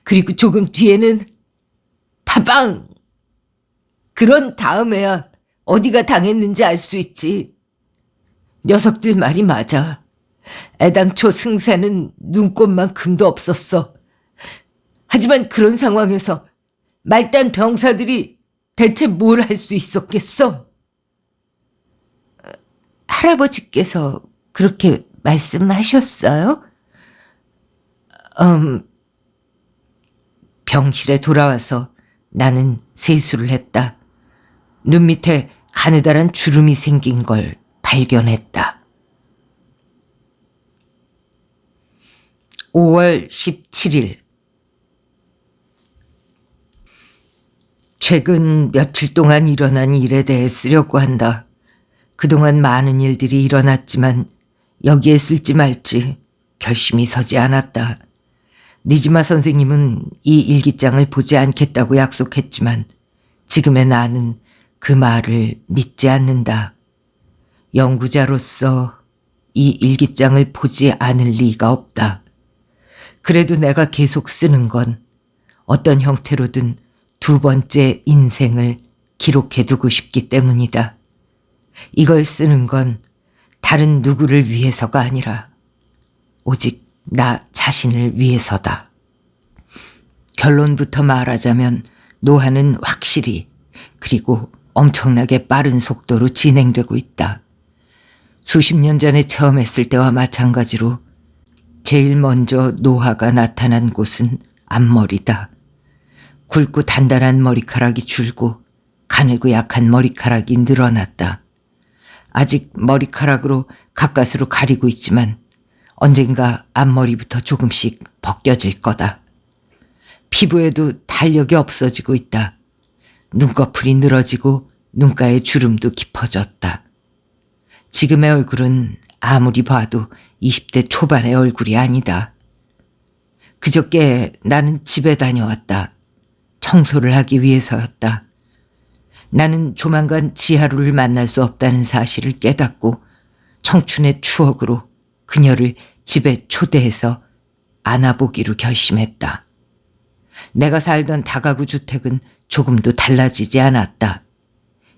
그리고 조금 뒤에는 파방! 그런 다음에야 어디가 당했는지 알 수 있지. 녀석들 말이 맞아. 애당초 승세는 눈꽃만큼도 없었어. 하지만 그런 상황에서 말단 병사들이 대체 뭘 할 수 있었겠어? 할아버지께서 그렇게 말씀하셨어요? 병실에 돌아와서 나는 세수를 했다. 눈 밑에 가느다란 주름이 생긴 걸 발견했다. 5월 17일. 최근 며칠 동안 일어난 일에 대해 쓰려고 한다. 그동안 많은 일들이 일어났지만 여기에 쓸지 말지 결심이 서지 않았다. 니지마 선생님은 이 일기장을 보지 않겠다고 약속했지만 지금의 나는 그 말을 믿지 않는다. 연구자로서 이 일기장을 보지 않을 리가 없다. 그래도 내가 계속 쓰는 건 어떤 형태로든 두 번째 인생을 기록해두고 싶기 때문이다. 이걸 쓰는 건 다른 누구를 위해서가 아니라 오직 나 자신을 위해서다. 결론부터 말하자면 노화는 확실히 그리고 엄청나게 빠른 속도로 진행되고 있다. 수십 년 전에 체험했을 때와 마찬가지로 제일 먼저 노화가 나타난 곳은 앞머리다. 굵고 단단한 머리카락이 줄고 가늘고 약한 머리카락이 늘어났다. 아직 머리카락으로 가까스로 가리고 있지만 언젠가 앞머리부터 조금씩 벗겨질 거다. 피부에도 탄력이 없어지고 있다. 눈꺼풀이 늘어지고 눈가의 주름도 깊어졌다. 지금의 얼굴은 아무리 봐도 20대 초반의 얼굴이 아니다. 그저께 나는 집에 다녀왔다. 청소를 하기 위해서였다. 나는 조만간 지하루를 만날 수 없다는 사실을 깨닫고 청춘의 추억으로 그녀를 집에 초대해서 안아보기로 결심했다. 내가 살던 다가구 주택은 조금도 달라지지 않았다.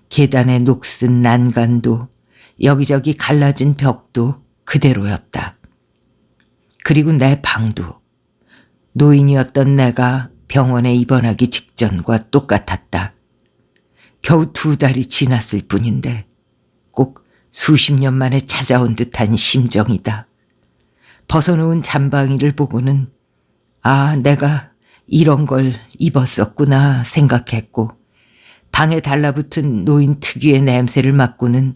계단의 녹슨 난간도 여기저기 갈라진 벽도 그대로였다. 그리고 내 방도 노인이었던 내가 병원에 입원하기 직전과 똑같았다. 겨우 2달이 지났을 뿐인데 꼭 수십 년 만에 찾아온 듯한 심정이다. 벗어놓은 잠방이를 보고는 내가 이런 걸 입었었구나 생각했고, 방에 달라붙은 노인 특유의 냄새를 맡고는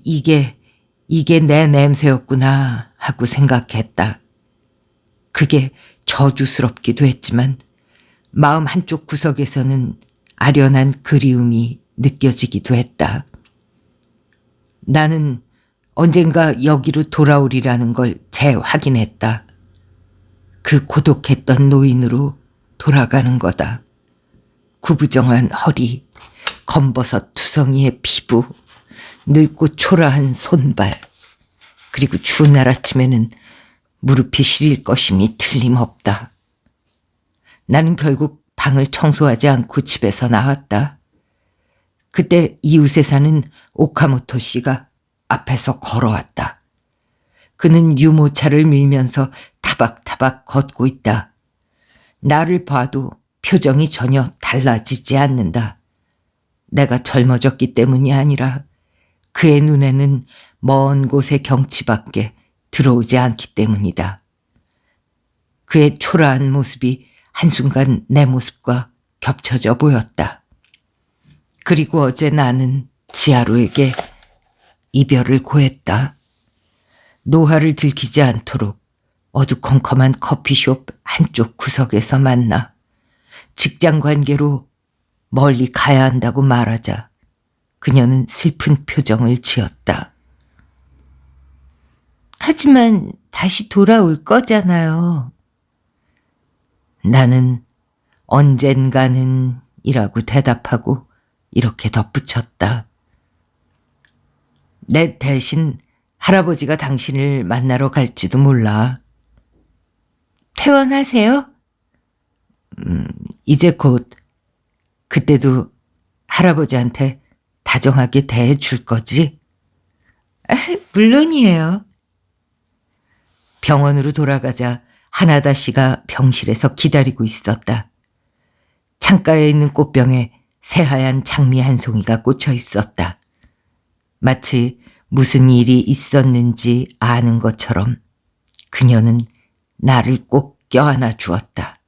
이게 내 냄새였구나 하고 생각했다. 그게 저주스럽기도 했지만 마음 한쪽 구석에서는 아련한 그리움이 느껴지기도 했다. 나는 언젠가 여기로 돌아오리라는 걸 재확인했다. 그 고독했던 노인으로 돌아가는 거다. 구부정한 허리, 검버섯 투성이의 피부, 늙고 초라한 손발, 그리고 추운 날 아침에는 무릎이 시릴 것임이 틀림없다. 나는 결국 방을 청소하지 않고 집에서 나왔다. 그때 이웃에 사는 오카모토 씨가 앞에서 걸어왔다. 그는 유모차를 밀면서 타박타박 걷고 있다. 나를 봐도 표정이 전혀 달라지지 않는다. 내가 젊어졌기 때문이 아니라 그의 눈에는 먼 곳의 경치밖에 들어오지 않기 때문이다. 그의 초라한 모습이 한순간 내 모습과 겹쳐져 보였다. 그리고 어제 나는 지하루에게 이별을 고했다. 노화를 들키지 않도록 어두컴컴한 커피숍 한쪽 구석에서 만나 직장 관계로 멀리 가야 한다고 말하자 그녀는 슬픈 표정을 지었다. 하지만 다시 돌아올 거잖아요. 나는 언젠가는 이라고 대답하고 이렇게 덧붙였다. 내 대신 할아버지가 당신을 만나러 갈지도 몰라. 퇴원하세요? 이제 곧. 그때도 할아버지한테 다정하게 대해줄 거지? 물론이에요. 병원으로 돌아가자 하나다 씨가 병실에서 기다리고 있었다. 창가에 있는 꽃병에 새하얀 장미 한 송이가 꽂혀 있었다. 마치 무슨 일이 있었는지 아는 것처럼 그녀는 나를 꼭 껴안아 주었다.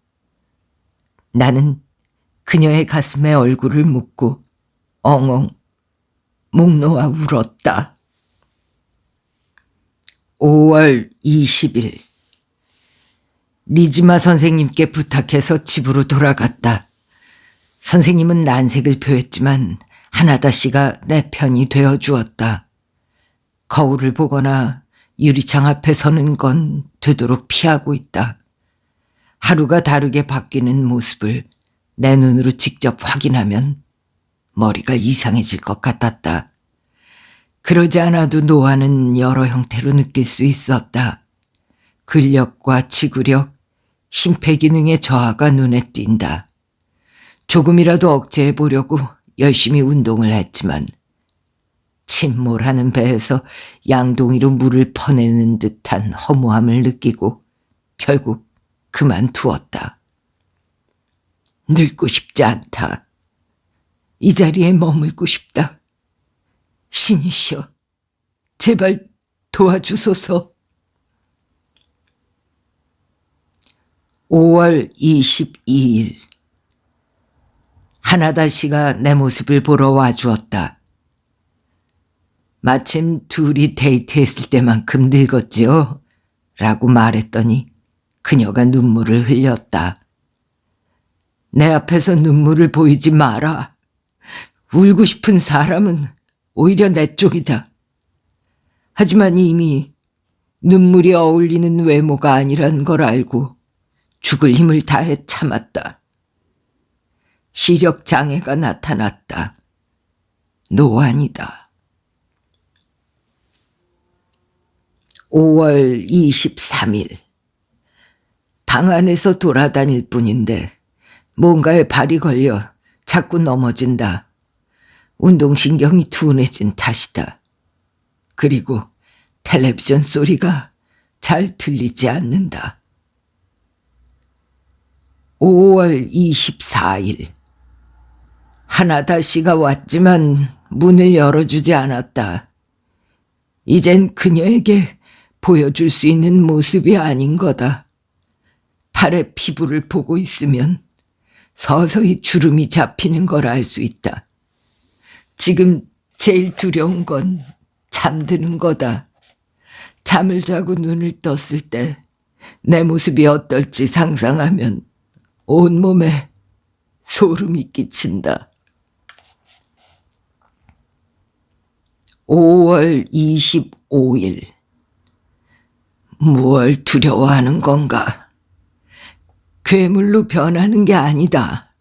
나는 그녀의 가슴에 얼굴을 묻고 엉엉 목 놓아 울었다. 5월 20일 니즈마 선생님께 부탁해서 집으로 돌아갔다. 선생님은 난색을 표했지만 하나다 씨가 내 편이 되어 주었다. 거울을 보거나 유리창 앞에 서는 건 되도록 피하고 있다. 하루가 다르게 바뀌는 모습을 내 눈으로 직접 확인하면 머리가 이상해질 것 같았다. 그러지 않아도 노화는 여러 형태로 느낄 수 있었다. 근력과 지구력, 심폐기능의 저하가 눈에 띈다. 조금이라도 억제해 보려고 열심히 운동을 했지만 침몰하는 배에서 양동이로 물을 퍼내는 듯한 허무함을 느끼고 결국 그만두었다. 늙고 싶지 않다. 이 자리에 머물고 싶다. 신이시여, 제발 도와주소서. 5월 22일 하나다 씨가 내 모습을 보러 와주었다. 마침 둘이 데이트했을 때만큼 늙었지요? 라고 말했더니 그녀가 눈물을 흘렸다. 내 앞에서 눈물을 보이지 마라. 울고 싶은 사람은 오히려 내 쪽이다. 하지만 이미 눈물이 어울리는 외모가 아니란 걸 알고 죽을 힘을 다해 참았다. 시력 장애가 나타났다. 노안이다. 5월 23일 방 안에서 돌아다닐 뿐인데 뭔가에 발이 걸려 자꾸 넘어진다. 운동신경이 둔해진 탓이다. 그리고 텔레비전 소리가 잘 들리지 않는다. 5월 24일. 하나다 씨가 왔지만 문을 열어주지 않았다. 이젠 그녀에게 보여줄 수 있는 모습이 아닌 거다. 팔의 피부를 보고 있으면 서서히 주름이 잡히는 걸 알 수 있다. 지금 제일 두려운 건 잠드는 거다. 잠을 자고 눈을 떴을 때 내 모습이 어떨지 상상하면 온몸에 소름이 끼친다. 5월 25일. 무얼 두려워하는 건가? 괴물로 변하는 게 아니다.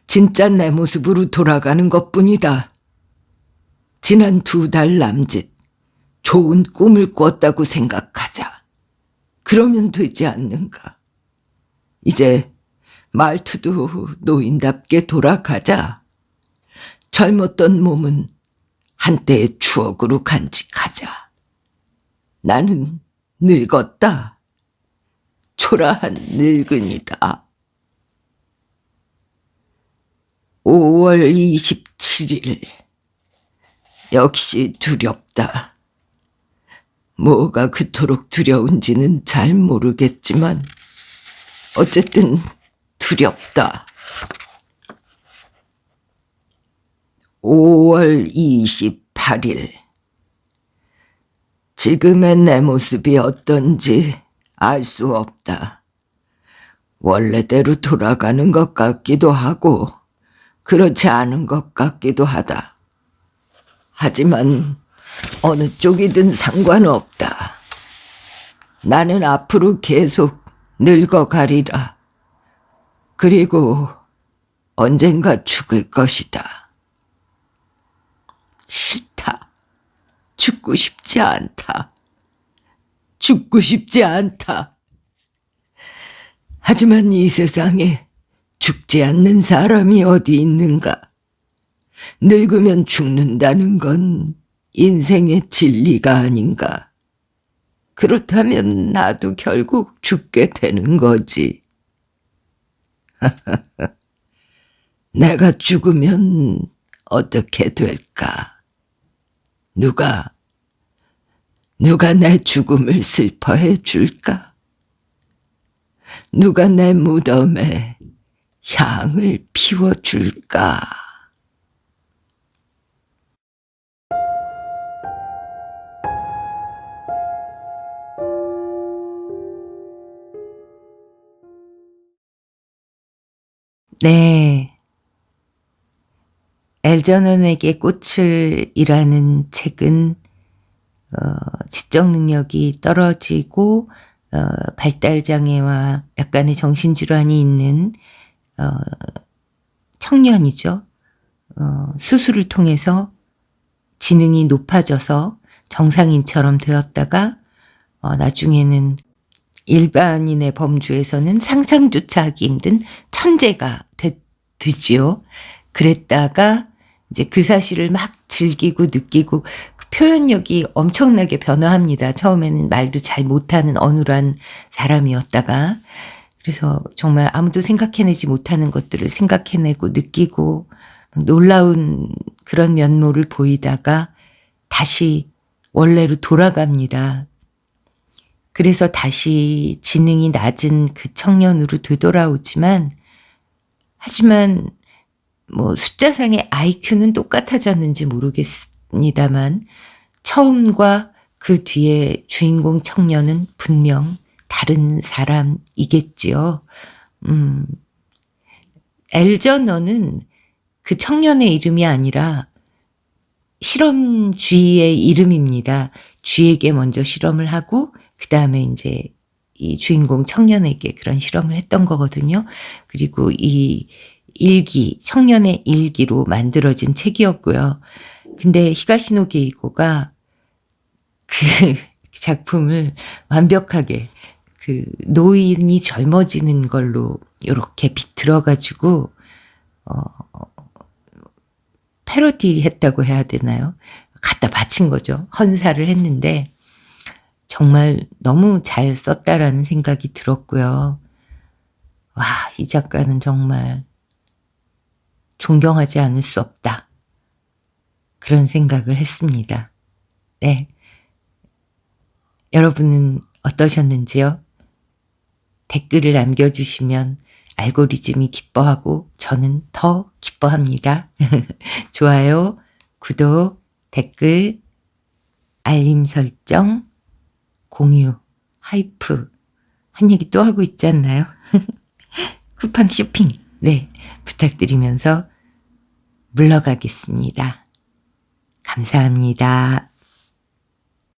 진짜 내 모습으로 돌아가는 것뿐이다. 지난 2달 남짓 좋은 꿈을 꿨다고 생각하자. 그러면 되지 않는가? 이제 말투도 노인답게 돌아가자. 젊었던 몸은 한때의 추억으로 간직하자. 나는 늙었다. 초라한 늙은이다. 5월 27일. 역시 두렵다. 뭐가 그토록 두려운지는 잘 모르겠지만 어쨌든 두렵다. 5월 28일. 지금의 내 모습이 어떤지 알 수 없다. 원래대로 돌아가는 것 같기도 하고 그렇지 않은 것 같기도 하다. 하지만 어느 쪽이든 상관없다. 나는 앞으로 계속 늙어가리라. 그리고 언젠가 죽을 것이다. 싫다. 죽고 싶지 않다. 죽고 싶지 않다. 하지만 이 세상에 죽지 않는 사람이 어디 있는가? 늙으면 죽는다는 건 인생의 진리가 아닌가? 그렇다면 나도 결국 죽게 되는 거지. 내가 죽으면 어떻게 될까? 누가 내 죽음을 슬퍼해 줄까? 누가 내 무덤에 향을 피워줄까? 네. 엘저넌에게 꽃을 이라는 책은 지적 능력이 떨어지고 발달장애와 약간의 정신질환이 있는 청년이죠. 수술을 통해서 지능이 높아져서 정상인처럼 되었다가 나중에는 일반인의 범주에서는 상상조차 하기 힘든 천재가 되지요. 그랬다가 이제 그 사실을 막 즐기고 느끼고 그 표현력이 엄청나게 변화합니다. 처음에는 말도 잘 못하는 어눌한 사람이었다가 그래서 정말 아무도 생각해내지 못하는 것들을 생각해내고 느끼고 놀라운 그런 면모를 보이다가 다시 원래로 돌아갑니다. 그래서 다시 지능이 낮은 그 청년으로 되돌아오지만 하지만 뭐 숫자상의 IQ는 똑같아졌는지 모르겠습니다만 처음과 그 뒤에 주인공 청년은 분명 다른 사람이겠지요. 엘저너는 그 청년의 이름이 아니라 실험쥐의 이름입니다. 쥐에게 먼저 실험을 하고 그 다음에 이제 이 주인공 청년에게 그런 실험을 했던 거거든요. 그리고 이 일기, 청년의 일기로 만들어진 책이었고요. 근데 히가시노 게이고가 그 작품을 완벽하게 그 노인이 젊어지는 걸로 이렇게 비틀어가지고 패러디 했다고 해야 되나요? 갖다 바친 거죠. 헌사를 했는데 정말 너무 잘 썼다라는 생각이 들었고요. 와, 이 작가는 정말 존경하지 않을 수 없다. 그런 생각을 했습니다. 네. 여러분은 어떠셨는지요? 댓글을 남겨주시면 알고리즘이 기뻐하고 저는 더 기뻐합니다. 좋아요, 구독, 댓글, 알림 설정, 공유, 하이프 한 얘기 또 하고 있지 않나요? 쿠팡 쇼핑 네 부탁드리면서 물러가겠습니다. 감사합니다.